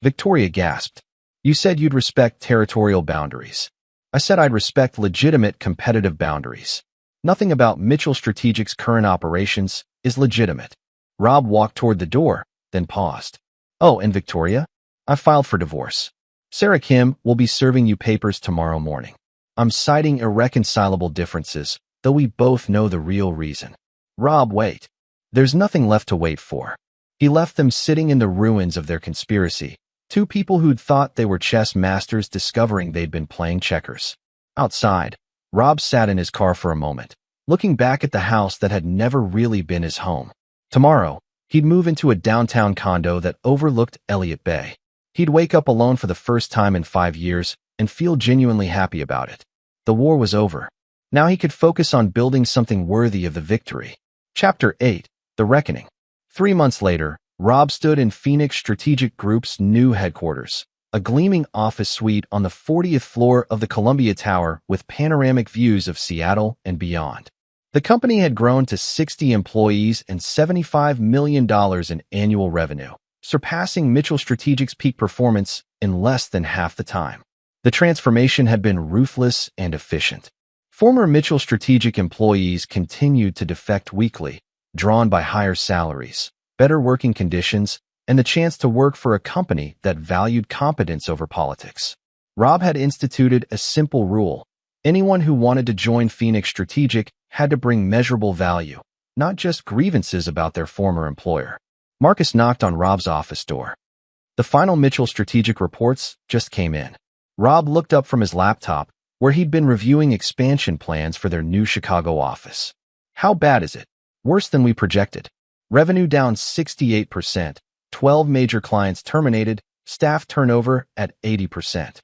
Victoria gasped. You said you'd respect territorial boundaries. I said I'd respect legitimate competitive boundaries. Nothing about Mitchell Strategic's current operations is legitimate. Rob walked toward the door, then paused. Oh, and Victoria? I filed for divorce. Sarah Kim will be serving you papers tomorrow morning. I'm citing irreconcilable differences, though we both know the real reason. Rob, wait. There's nothing left to wait for. He left them sitting in the ruins of their conspiracy, two people who'd thought they were chess masters discovering they'd been playing checkers. Outside, Rob sat in his car for a moment, looking back at the house that had never really been his home. Tomorrow, he'd move into a downtown condo that overlooked Elliott Bay. He'd wake up alone for the first time in 5 years and feel genuinely happy about it. The war was over. Now he could focus on building something worthy of the victory. Chapter 8, The Reckoning. 3 months later, Rob stood in Phoenix Strategic Group's new headquarters, a gleaming office suite on the 40th floor of the Columbia Tower with panoramic views of Seattle and beyond. The company had grown to 60 employees and $75 million in annual revenue, surpassing Mitchell Strategic's peak performance in less than half the time. The transformation had been ruthless and efficient. Former Mitchell Strategic employees continued to defect weekly, drawn by higher salaries, better working conditions, and the chance to work for a company that valued competence over politics. Rob had instituted a simple rule. Anyone who wanted to join Phoenix Strategic had to bring measurable value, not just grievances about their former employer. Marcus knocked on Rob's office door. The final Mitchell Strategic reports just came in. Rob looked up from his laptop, where he'd been reviewing expansion plans for their new Chicago office. How bad is it? Worse than we projected. Revenue down 68%, 12 major clients terminated, staff turnover at 80%.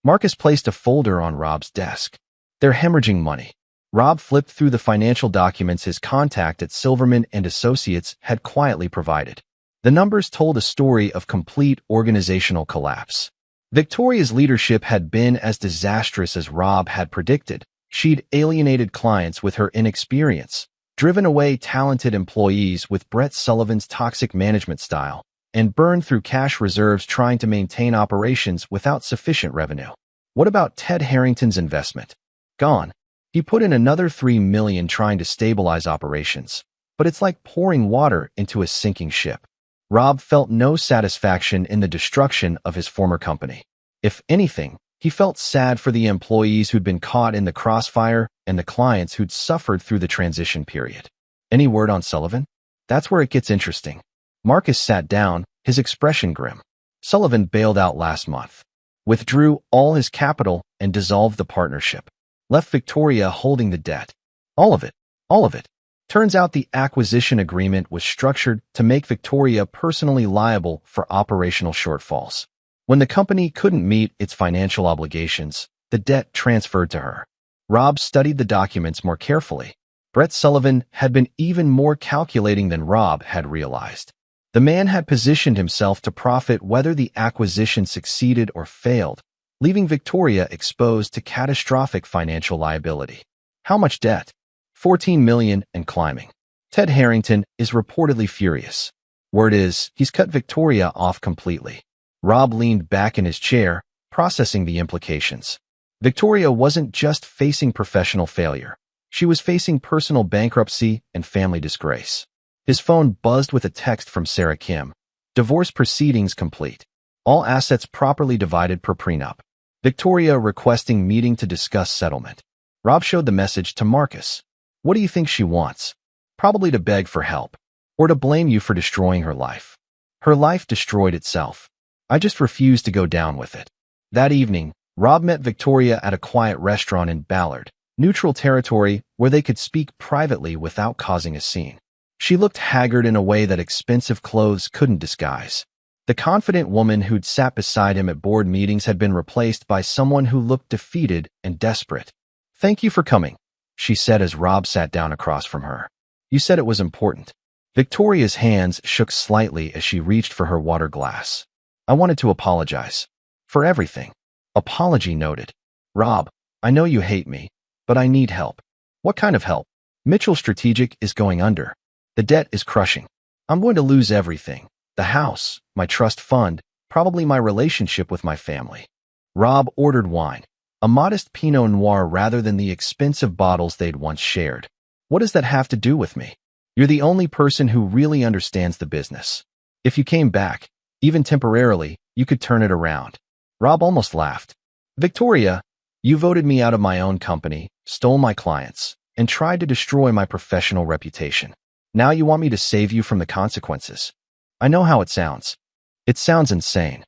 Marcus placed a folder on Rob's desk. They're hemorrhaging money. Rob flipped through the financial documents his contact at Silverman & Associates had quietly provided. The numbers told a story of complete organizational collapse. Victoria's leadership had been as disastrous as Rob had predicted. She'd alienated clients with her inexperience, driven away talented employees with Brett Sullivan's toxic management style, and burned through cash reserves trying to maintain operations without sufficient revenue. What about Ted Harrington's investment? Gone. He put in another $3 million trying to stabilize operations, but it's like pouring water into a sinking ship. Rob felt no satisfaction in the destruction of his former company. If anything, he felt sad for the employees who'd been caught in the crossfire and the clients who'd suffered through the transition period. Any word on Sullivan? That's where it gets interesting. Marcus sat down, his expression grim. Sullivan bailed out last month, withdrew all his capital, and dissolved the partnership. Left Victoria holding the debt. All of it. All of it. Turns out the acquisition agreement was structured to make Victoria personally liable for operational shortfalls. When the company couldn't meet its financial obligations, the debt transferred to her. Rob studied the documents more carefully. Brett Sullivan had been even more calculating than Rob had realized. The man had positioned himself to profit whether the acquisition succeeded or failed, leaving Victoria exposed to catastrophic financial liability. How much debt? $14 million and climbing. Ted Harrington is reportedly furious. Word is, he's cut Victoria off completely. Rob leaned back in his chair, processing the implications. Victoria wasn't just facing professional failure. She was facing personal bankruptcy and family disgrace. His phone buzzed with a text from Sarah Kim. Divorce proceedings complete. All assets properly divided per prenup. Victoria requesting meeting to discuss settlement. Rob showed the message to Marcus. What do you think she wants? Probably to beg for help. Or to blame you for destroying her life. Her life destroyed itself. I just refused to go down with it. That evening, Rob met Victoria at a quiet restaurant in Ballard, neutral territory where they could speak privately without causing a scene. She looked haggard in a way that expensive clothes couldn't disguise. The confident woman who'd sat beside him at board meetings had been replaced by someone who looked defeated and desperate. Thank you for coming, she said as Rob sat down across from her. You said it was important. Victoria's hands shook slightly as she reached for her water glass. I wanted to apologize. For everything. Apology noted. Rob, I know you hate me, but I need help. What kind of help? Mitchell Strategic is going under. The debt is crushing. I'm going to lose everything. The house, my trust fund, probably my relationship with my family. Rob ordered wine, a modest Pinot Noir rather than the expensive bottles they'd once shared. What does that have to do with me? You're the only person who really understands the business. If you came back, even temporarily, you could turn it around. Rob almost laughed. Victoria, you voted me out of my own company, stole my clients, and tried to destroy my professional reputation. Now you want me to save you from the consequences. I know how it sounds. It sounds insane.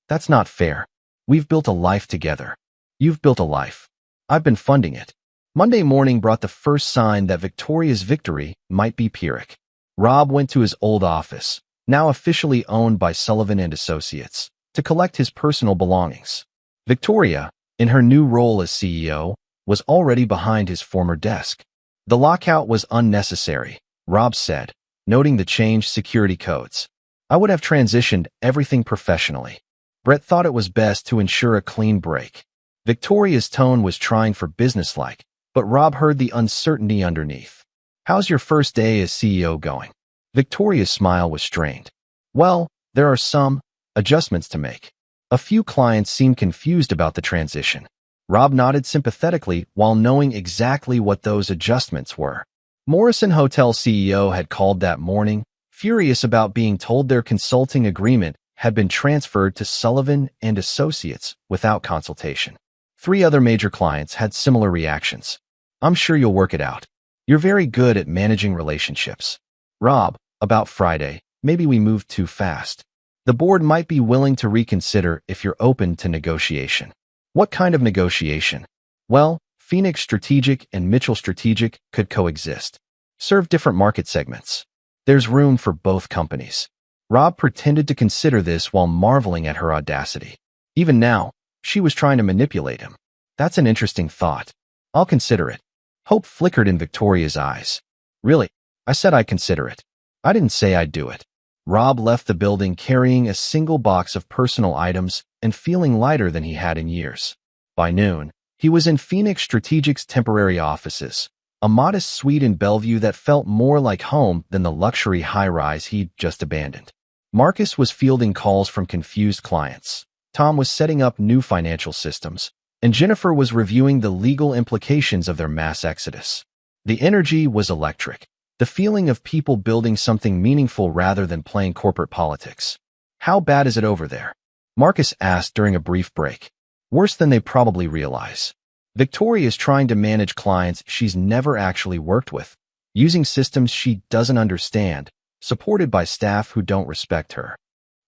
That's not fair. We've built a life together. You've built a life. I've been funding it. Monday morning brought the first sign that Victoria's victory might be Pyrrhic. Rob went to his old office, now officially owned by Sullivan and Associates, to collect his personal belongings. Victoria, in her new role as CEO, was already behind his former desk. The lockout was unnecessary, Rob said, noting the changed security codes. I would have transitioned everything professionally. Brett thought it was best to ensure a clean break. Victoria's tone was trying for businesslike, but Rob heard the uncertainty underneath. How's your first day as CEO going? Victoria's smile was strained. Well, there are some adjustments to make. A few clients seemed confused about the transition. Rob nodded sympathetically while knowing exactly what those adjustments were. Morrison Hotel CEO had called that morning, furious about being told their consulting agreement had been transferred to Sullivan and Associates without consultation. 3 other major clients had similar reactions. I'm sure you'll work it out. You're very good at managing relationships. Rob, about Friday, maybe we moved too fast. The board might be willing to reconsider if you're open to negotiation. What kind of negotiation? Well, Phoenix Strategic and Mitchell Strategic could coexist. Serve different market segments. There's room for both companies. Rob pretended to consider this while marveling at her audacity. Even now, she was trying to manipulate him. That's an interesting thought. I'll consider it. Hope flickered in Victoria's eyes. Really? I said I'd consider it. I didn't say I'd do it. Rob left the building carrying a single box of personal items and feeling lighter than he had in years. By noon, he was in Phoenix Strategic's temporary offices, a modest suite in Bellevue that felt more like home than the luxury high-rise he'd just abandoned. Marcus was fielding calls from confused clients. Tom was setting up new financial systems, and Jennifer was reviewing the legal implications of their mass exodus. The energy was electric, the feeling of people building something meaningful rather than playing corporate politics. How bad is it over there? Marcus asked during a brief break. Worse than they probably realize. Victoria is trying to manage clients she's never actually worked with, using systems she doesn't understand, supported by staff who don't respect her.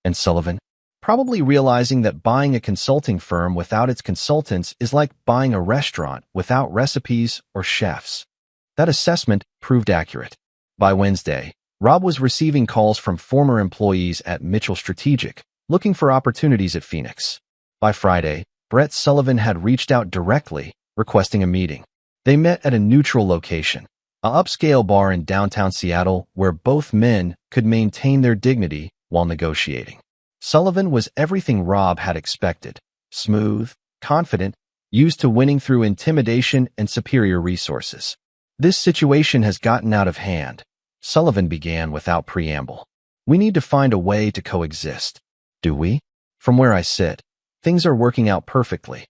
And Sullivan? Probably realizing that buying a consulting firm without its consultants is like buying a restaurant without recipes or chefs. That assessment proved accurate. By Wednesday, Rob was receiving calls from former employees at Mitchell Strategic, looking for opportunities at Phoenix. By Friday, Brett Sullivan had reached out directly, requesting a meeting. They met at a neutral location, an upscale bar in downtown Seattle where both men could maintain their dignity while negotiating. Sullivan was everything Rob had expected, smooth, confident, used to winning through intimidation and superior resources. This situation has gotten out of hand, Sullivan began without preamble. We need to find a way to coexist. Do we? From where I sit, things are working out perfectly.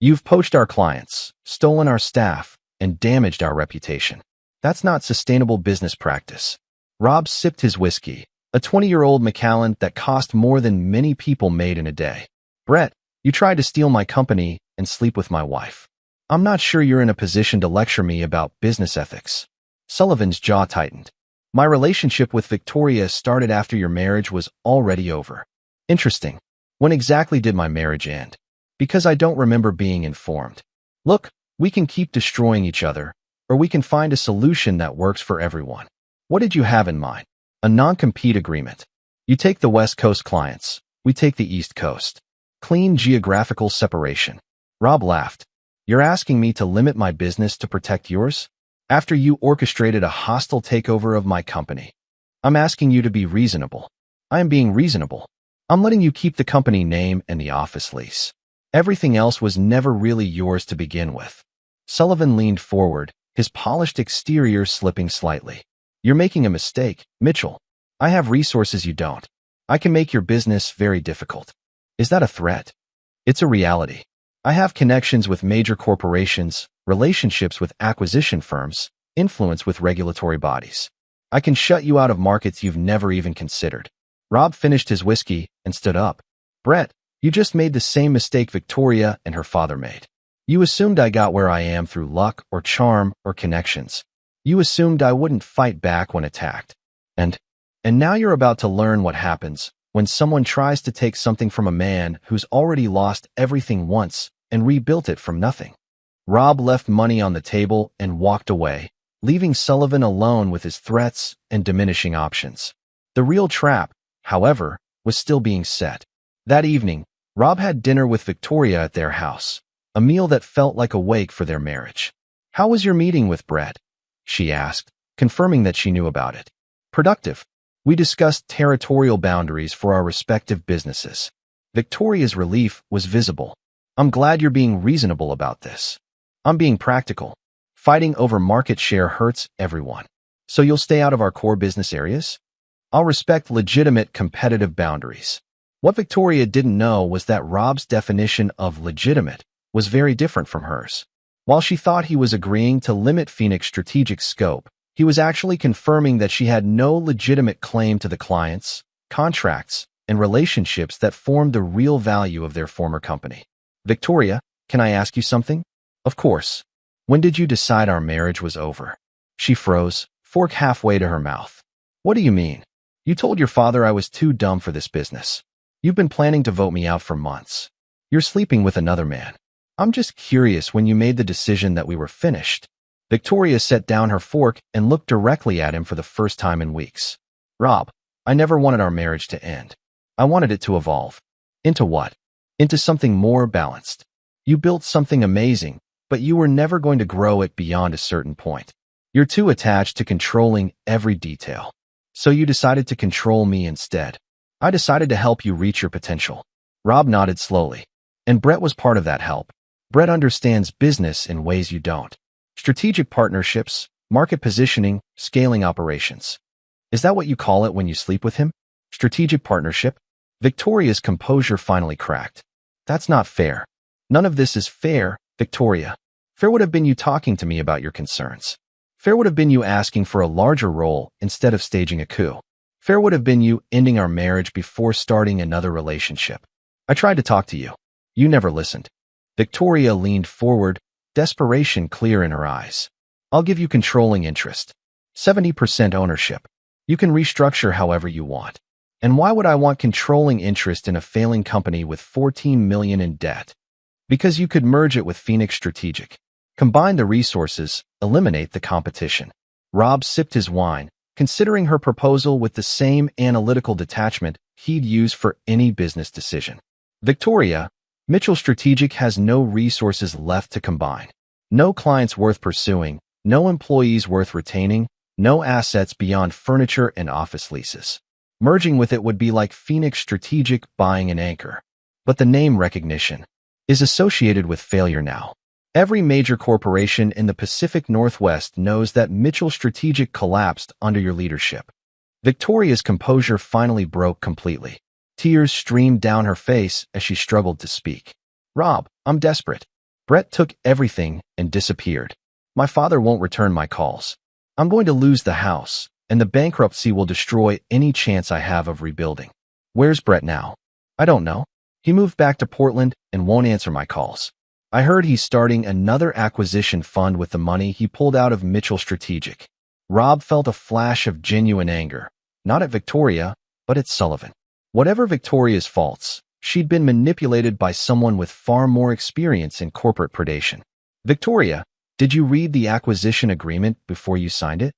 You've poached our clients, stolen our staff, and damaged our reputation. That's not sustainable business practice. Rob sipped his whiskey, a 20-year-old Macallan that cost more than many people made in a day. Brett, you tried to steal my company and sleep with my wife. I'm not sure you're in a position to lecture me about business ethics. Sullivan's jaw tightened. My relationship with Victoria started after your marriage was already over. Interesting. When exactly did my marriage end? Because I don't remember being informed. Look, we can keep destroying each other, or we can find a solution that works for everyone. What did you have in mind? A non-compete agreement. You take the West Coast clients. We take the East Coast. Clean geographical separation. Rob laughed. You're asking me to limit my business to protect yours? After you orchestrated a hostile takeover of my company. I'm asking you to be reasonable. I am being reasonable. I'm letting you keep the company name and the office lease. Everything else was never really yours to begin with. Sullivan leaned forward, his polished exterior slipping slightly. You're making a mistake, Mitchell. I have resources you don't. I can make your business very difficult. Is that a threat? It's a reality. I have connections with major corporations, relationships with acquisition firms, influence with regulatory bodies. I can shut you out of markets you've never even considered. Rob finished his whiskey and stood up. Brett, you just made the same mistake Victoria and her father made. You assumed I got where I am through luck or charm or connections. You assumed I wouldn't fight back when attacked. And now you're about to learn what happens when someone tries to take something from a man who's already lost everything once and rebuilt it from nothing. Rob left money on the table and walked away, leaving Sullivan alone with his threats and diminishing options. The real trap, however, was still being set. That evening, Rob had dinner with Victoria at their house, a meal that felt like a wake for their marriage. How was your meeting with Brett? She asked, confirming that she knew about it. Productive. We discussed territorial boundaries for our respective businesses. Victoria's relief was visible. I'm glad you're being reasonable about this. I'm being practical. Fighting over market share hurts everyone. So you'll stay out of our core business areas? I'll respect legitimate competitive boundaries. What Victoria didn't know was that Rob's definition of legitimate was very different from hers. While she thought he was agreeing to limit Phoenix's strategic scope, he was actually confirming that she had no legitimate claim to the clients, contracts, and relationships that formed the real value of their former company. Victoria, can I ask you something? Of course. When did you decide our marriage was over? She froze, fork halfway to her mouth. What do you mean? You told your father I was too dumb for this business. You've been planning to vote me out for months. You're sleeping with another man. I'm just curious when you made the decision that we were finished. Victoria set down her fork and looked directly at him for the first time in weeks. Rob, I never wanted our marriage to end. I wanted it to evolve. Into what? Into something more balanced. You built something amazing, but you were never going to grow it beyond a certain point. You're too attached to controlling every detail. So you decided to control me instead. I decided to help you reach your potential. Rob nodded slowly. And Brett was part of that help. Brett understands business in ways you don't. Strategic partnerships, market positioning, scaling operations. Is that what you call it when you sleep with him? Strategic partnership? Victoria's composure finally cracked. That's not fair. None of this is fair, Victoria. Fair would have been you talking to me about your concerns. Fair would have been you asking for a larger role instead of staging a coup. Fair would have been you ending our marriage before starting another relationship. I tried to talk to you. You never listened. Victoria leaned forward, desperation clear in her eyes. I'll give you controlling interest. 70% ownership. You can restructure however you want. And why would I want controlling interest in a failing company with $14 million in debt? Because you could merge it with Phoenix Strategic. Combine the resources, eliminate the competition. Rob sipped his wine, considering her proposal with the same analytical detachment he'd use for any business decision. Victoria, Mitchell Strategic has no resources left to combine. No clients worth pursuing, no employees worth retaining, no assets beyond furniture and office leases. Merging with it would be like Phoenix Strategic buying an anchor. But the name recognition is associated with failure now. Every major corporation in the Pacific Northwest knows that Mitchell Strategic collapsed under your leadership. Victoria's composure finally broke completely. Tears streamed down her face as she struggled to speak. Rob, I'm desperate. Brett took everything and disappeared. My father won't return my calls. I'm going to lose the house, and the bankruptcy will destroy any chance I have of rebuilding. Where's Brett now? I don't know. He moved back to Portland and won't answer my calls. I heard he's starting another acquisition fund with the money he pulled out of Mitchell Strategic. Rob felt a flash of genuine anger, not at Victoria, but at Sullivan. Whatever Victoria's faults, she'd been manipulated by someone with far more experience in corporate predation. Victoria, did you read the acquisition agreement before you signed it?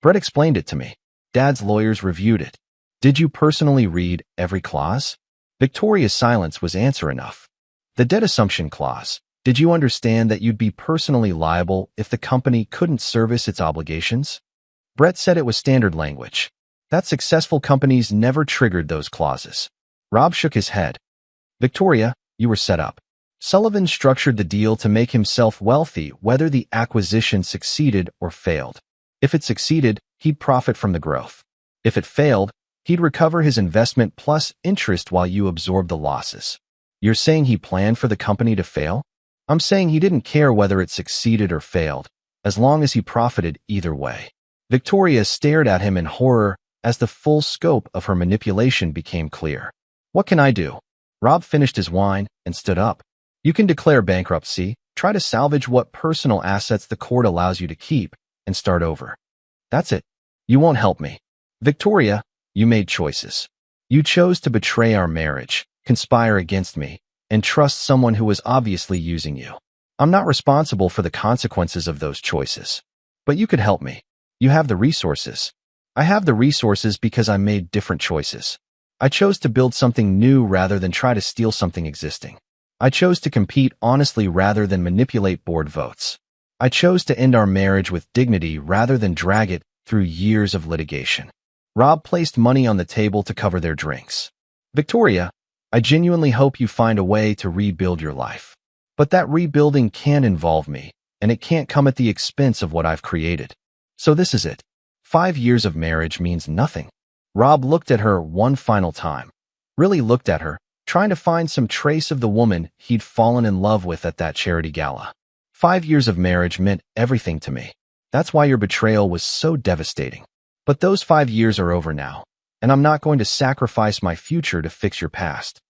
Brett explained it to me. Dad's lawyers reviewed it. Did you personally read every clause? Victoria's silence was answer enough. The debt assumption clause. Did you understand that you'd be personally liable if the company couldn't service its obligations? Brett said it was standard language. That successful companies never triggered those clauses. Rob shook his head. Victoria, you were set up. Sullivan structured the deal to make himself wealthy whether the acquisition succeeded or failed. If it succeeded, he'd profit from the growth. If it failed, he'd recover his investment plus interest while you absorb the losses. You're saying he planned for the company to fail? I'm saying he didn't care whether it succeeded or failed, as long as he profited either way. Victoria stared at him in horror as the full scope of her manipulation became clear. What can I do? Rob finished his wine and stood up. You can declare bankruptcy, try to salvage what personal assets the court allows you to keep, and start over. That's it. You won't help me. Victoria, you made choices. You chose to betray our marriage, conspire against me, and trust someone who was obviously using you. I'm not responsible for the consequences of those choices. But you could help me. You have the resources. I have the resources because I made different choices. I chose to build something new rather than try to steal something existing. I chose to compete honestly rather than manipulate board votes. I chose to end our marriage with dignity rather than drag it through years of litigation. Rob placed money on the table to cover their drinks. Victoria, I genuinely hope you find a way to rebuild your life. But that rebuilding can involve me, and it can't come at the expense of what I've created. So this is it. 5 years of marriage means nothing. Rob looked at her one final time. Really looked at her, trying to find some trace of the woman he'd fallen in love with at that charity gala. 5 years of marriage meant everything to me. That's why your betrayal was so devastating. But those 5 years are over now, and I'm not going to sacrifice my future to fix your past.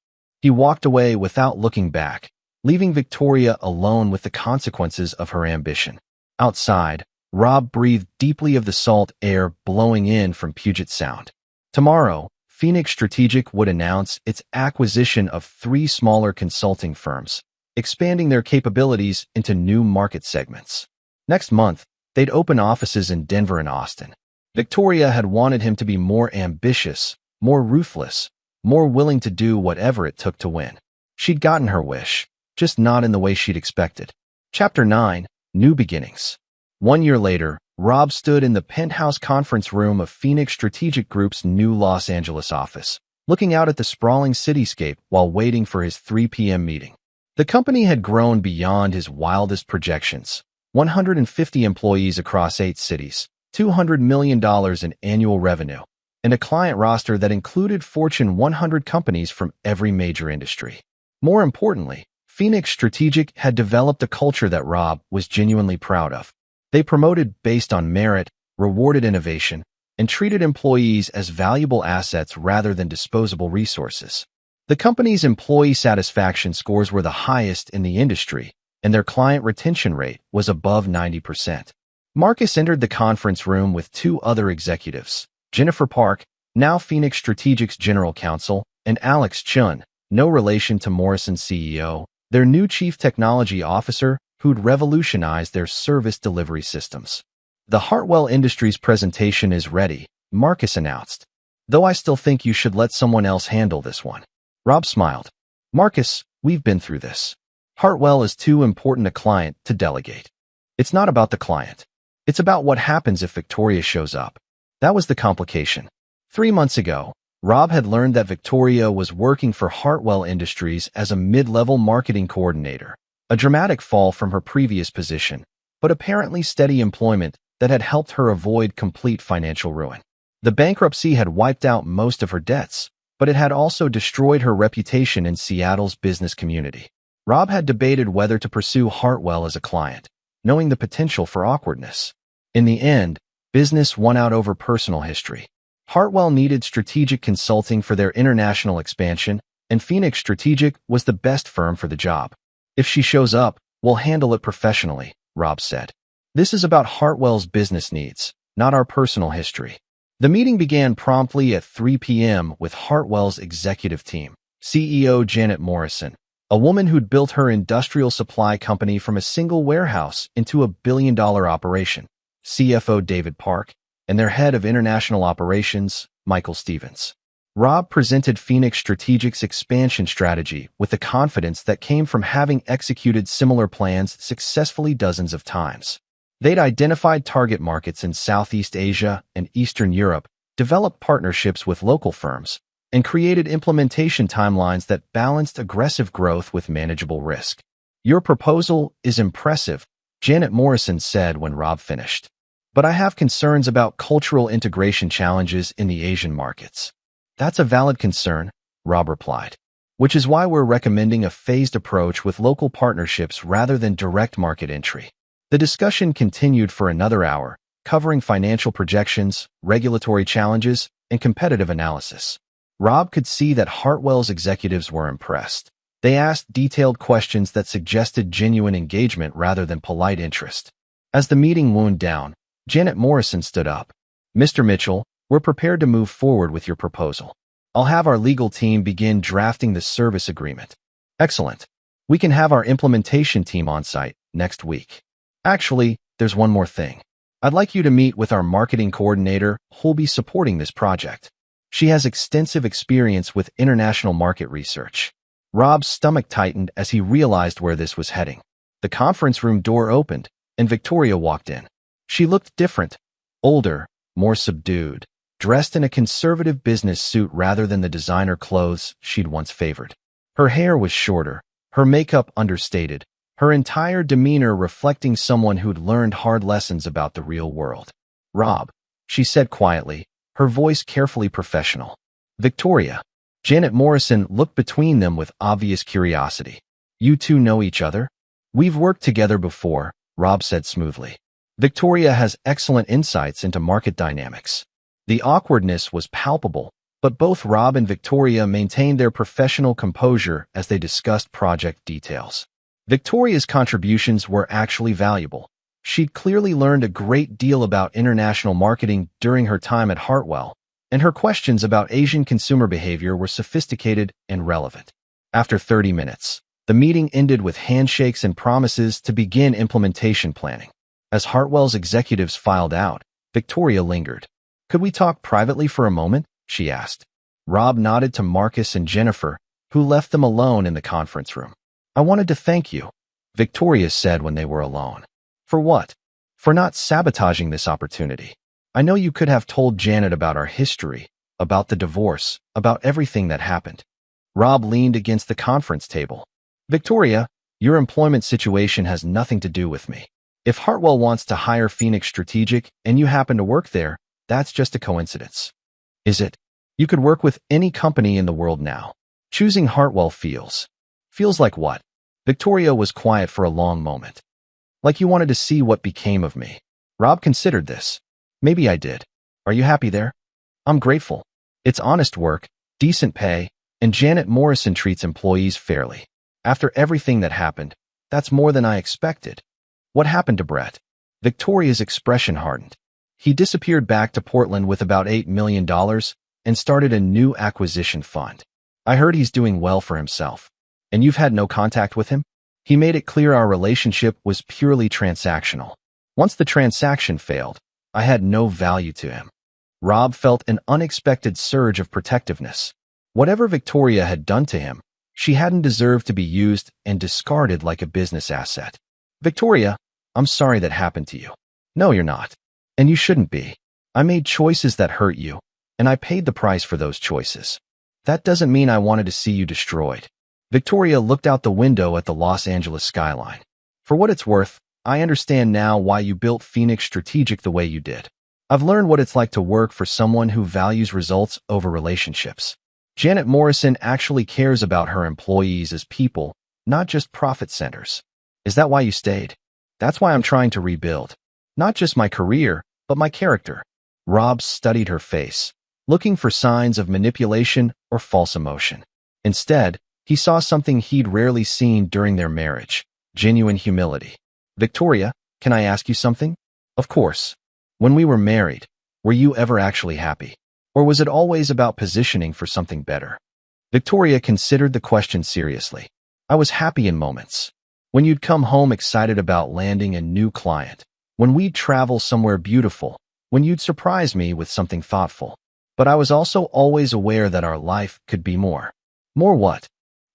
He walked away without looking back, leaving Victoria alone with the consequences of her ambition. Outside, Rob breathed deeply of the salt air blowing in from Puget Sound. Tomorrow, Phoenix Strategic would announce its acquisition of 3 smaller consulting firms, expanding their capabilities into new market segments. Next month, they'd open offices in Denver and Austin. Victoria had wanted him to be more ambitious, more ruthless, more willing to do whatever it took to win. She'd gotten her wish, just not in the way she'd expected. Chapter 9, New Beginnings. 1 year later, Rob stood in the penthouse conference room of Phoenix Strategic Group's new Los Angeles office, looking out at the sprawling cityscape while waiting for his 3 p.m. meeting. The company had grown beyond his wildest projections. 150 employees across 8 cities, $200 million in annual revenue, and a client roster that included Fortune 100 companies from every major industry. More importantly, Phoenix Strategic had developed a culture that Rob was genuinely proud of. They promoted based on merit, rewarded innovation, and treated employees as valuable assets rather than disposable resources. The company's employee satisfaction scores were the highest in the industry, and their client retention rate was above 90%. Marcus entered the conference room with 2 other executives, Jennifer Park, now Phoenix Strategic's general counsel, and Alex Chun, no relation to Morrison's CEO, their new chief technology officer who'd revolutionized their service delivery systems. The Hartwell Industries presentation is ready, Marcus announced. Though I still think you should let someone else handle this one. Rob smiled. Marcus, we've been through this. Hartwell is too important a client to delegate. It's not about the client. It's about what happens if Victoria shows up. That was the complication. 3 months ago, Rob had learned that Victoria was working for Hartwell Industries as a mid-level marketing coordinator, a dramatic fall from her previous position, but apparently steady employment that had helped her avoid complete financial ruin. The bankruptcy had wiped out most of her debts, but it had also destroyed her reputation in Seattle's business community. Rob had debated whether to pursue Hartwell as a client. knowing the potential for awkwardness. In the end, business won out over personal history. Hartwell needed strategic consulting for their international expansion, and Phoenix Strategic was the best firm for the job. If she shows up, we'll handle it professionally, Rob said. This is about Hartwell's business needs, not our personal history. The meeting began promptly at 3 p.m. with Hartwell's executive team, CEO Janet Morrison, a woman who'd built her industrial supply company from a single warehouse into a billion-dollar operation, CFO David Park, and their head of international operations, Michael Stevens. Rob presented Phoenix Strategic's expansion strategy with the confidence that came from having executed similar plans successfully dozens of times. They'd identified target markets in Southeast Asia and Eastern Europe, developed partnerships with local firms, and created implementation timelines that balanced aggressive growth with manageable risk. Your proposal is impressive, Janet Morrison said when Rob finished. But I have concerns about cultural integration challenges in the Asian markets. That's a valid concern, Rob replied, which is why we're recommending a phased approach with local partnerships rather than direct market entry. The discussion continued for another hour, covering financial projections, regulatory challenges, and competitive analysis. Rob could see that Hartwell's executives were impressed. They asked detailed questions that suggested genuine engagement rather than polite interest. As the meeting wound down, Janet Morrison stood up. Mr. Mitchell, we're prepared to move forward with your proposal. I'll have our legal team begin drafting the service agreement. Excellent. We can have our implementation team on site next week. Actually, there's one more thing. I'd like you to meet with our marketing coordinator who'll be supporting this project. She has extensive experience with international market research. Rob's stomach tightened as he realized where this was heading. The conference room door opened, and Victoria walked in. She looked different, older, more subdued, dressed in a conservative business suit rather than the designer clothes she'd once favored. Her hair was shorter, her makeup understated, her entire demeanor reflecting someone who'd learned hard lessons about the real world. Rob, she said quietly, her voice carefully professional. Victoria. Janet Morrison looked between them with obvious curiosity. You two know each other? We've worked together before, Rob said smoothly. Victoria has excellent insights into market dynamics. The awkwardness was palpable, but both Rob and Victoria maintained their professional composure as they discussed project details. Victoria's contributions were actually valuable. She'd clearly learned a great deal about international marketing during her time at Hartwell, and her questions about Asian consumer behavior were sophisticated and relevant. After 30 minutes, the meeting ended with handshakes and promises to begin implementation planning. As Hartwell's executives filed out, Victoria lingered. Could we talk privately for a moment? She asked. Rob nodded to Marcus and Jennifer, who left them alone in the conference room. I wanted to thank you, Victoria said when they were alone. For what? For not sabotaging this opportunity. I know you could have told Janet about our history, about the divorce, about everything that happened. Rob leaned against the conference table. Victoria, your employment situation has nothing to do with me. If Hartwell wants to hire Phoenix Strategic and you happen to work there, that's just a coincidence. Is it? You could work with any company in the world now. Choosing Hartwell feels like what? Victoria was quiet for a long moment. Like you wanted to see what became of me. Rob considered this. Maybe I did. Are you happy there? I'm grateful. It's honest work, decent pay, and Janet Morrison treats employees fairly. After everything that happened, that's more than I expected. What happened to Brett? Victoria's expression hardened. He disappeared back to Portland with about $8 million and started a new acquisition fund. I heard he's doing well for himself. And you've had no contact with him? He made it clear our relationship was purely transactional. Once the transaction failed, I had no value to him. Rob felt an unexpected surge of protectiveness. Whatever Victoria had done to him, she hadn't deserved to be used and discarded like a business asset. Victoria, I'm sorry that happened to you. No, you're not. And you shouldn't be. I made choices that hurt you, and I paid the price for those choices. That doesn't mean I wanted to see you destroyed. Victoria looked out the window at the Los Angeles skyline. For what it's worth, I understand now why you built Phoenix Strategic the way you did. I've learned what it's like to work for someone who values results over relationships. Janet Morrison actually cares about her employees as people, not just profit centers. Is that why you stayed? That's why I'm trying to rebuild. Not just my career, but my character. Rob studied her face, looking for signs of manipulation or false emotion. Instead, he saw something he'd rarely seen during their marriage: genuine humility. Victoria, can I ask you something? Of course. When we were married, were you ever actually happy? Or was it always about positioning for something better? Victoria considered the question seriously. I was happy in moments. When you'd come home excited about landing a new client. When we'd travel somewhere beautiful. When you'd surprise me with something thoughtful. But I was also always aware that our life could be more. More what?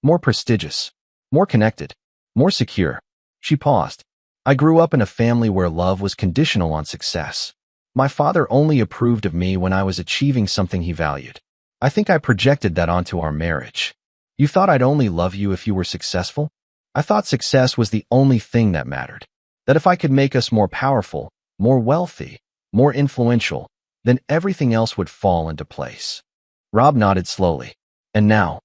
More prestigious. More connected. More secure. She paused. I grew up in a family where love was conditional on success. My father only approved of me when I was achieving something he valued. I think I projected that onto our marriage. You thought I'd only love you if you were successful? I thought success was the only thing that mattered. That if I could make us more powerful, more wealthy, more influential, then everything else would fall into place. Rob nodded slowly. And now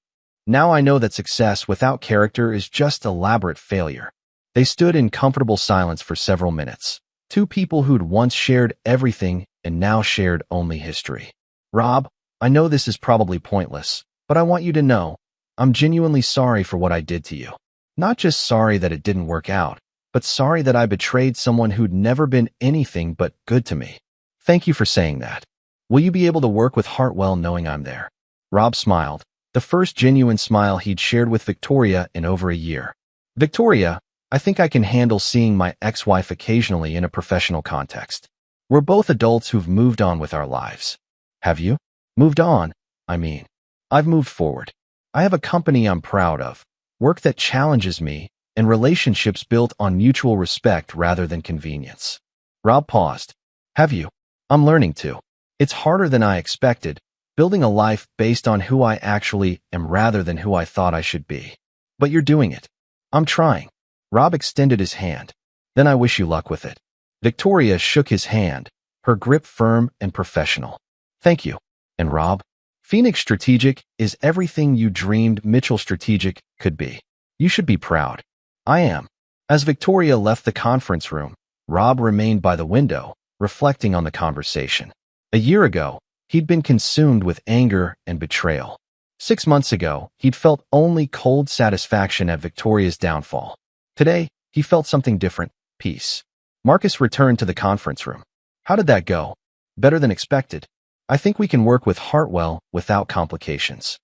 I know that success without character is just elaborate failure. They stood in comfortable silence for several minutes. Two people who'd once shared everything and now shared only history. Rob, I know this is probably pointless, but I want you to know, I'm genuinely sorry for what I did to you. Not just sorry that it didn't work out, but sorry that I betrayed someone who'd never been anything but good to me. Thank you for saying that. Will you be able to work with Hartwell knowing I'm there? Rob smiled, the first genuine smile he'd shared with Victoria in over a year. Victoria, I think I can handle seeing my ex-wife occasionally in a professional context. We're both adults who've moved on with our lives. Have you? Moved on, I mean. I've moved forward. I have a company I'm proud of, work that challenges me, and relationships built on mutual respect rather than convenience. Rob paused. Have you? I'm learning to. It's harder than I expected, building a life based on who I actually am rather than who I thought I should be. But you're doing it. I'm trying. Rob extended his hand. Then I wish you luck with it. Victoria shook his hand, her grip firm and professional. Thank you. And Rob? Phoenix Strategic is everything you dreamed Mitchell Strategic could be. You should be proud. I am. As Victoria left the conference room, Rob remained by the window, reflecting on the conversation. A year ago, he'd been consumed with anger and betrayal. 6 months ago, he'd felt only cold satisfaction at Victoria's downfall. Today, he felt something different: peace. Marcus returned to the conference room. How did that go? Better than expected. I think we can work with Hartwell without complications.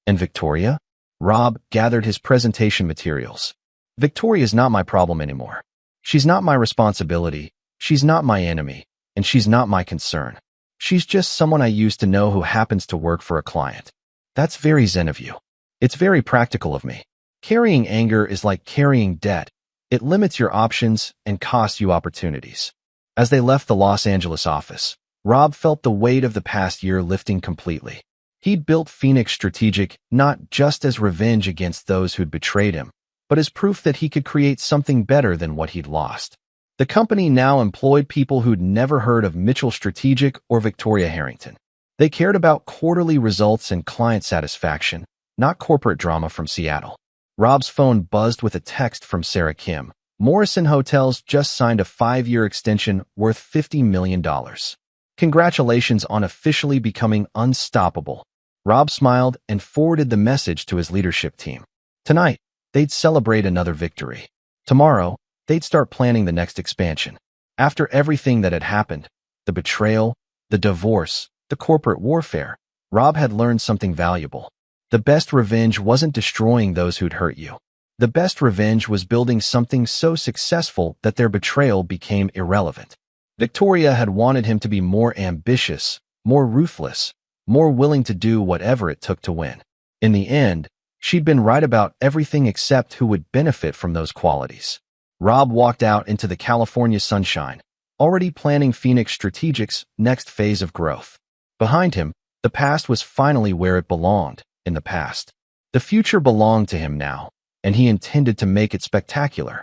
And Victoria? Rob gathered his presentation materials. Victoria's not my problem anymore. She's not my responsibility, she's not my enemy, and she's not my concern. She's just someone I used to know who happens to work for a client. That's very zen of you. It's very practical of me. Carrying anger is like carrying debt. It limits your options and costs you opportunities. As they left the Los Angeles office, Rob felt the weight of the past year lifting completely. He'd built Phoenix Strategic not just as revenge against those who'd betrayed him, but as proof that he could create something better than what he'd lost. The company now employed people who'd never heard of Mitchell Strategic or Victoria Harrington. They cared about quarterly results and client satisfaction, not corporate drama from Seattle. Rob's phone buzzed with a text from Sarah Kim. Morrison Hotels just signed a 5-year extension worth $50 million. Congratulations on officially becoming unstoppable. Rob smiled and forwarded the message to his leadership team. Tonight, they'd celebrate another victory. Tomorrow, they'd start planning the next expansion. After everything that had happened, the betrayal, the divorce, the corporate warfare, Rob had learned something valuable. The best revenge wasn't destroying those who'd hurt you. The best revenge was building something so successful that their betrayal became irrelevant. Victoria had wanted him to be more ambitious, more ruthless, more willing to do whatever it took to win. In the end, she'd been right about everything except who would benefit from those qualities. Rob walked out into the California sunshine, already planning Phoenix Strategic's next phase of growth. Behind him, the past was finally where it belonged, in the past. The future belonged to him now, and he intended to make it spectacular.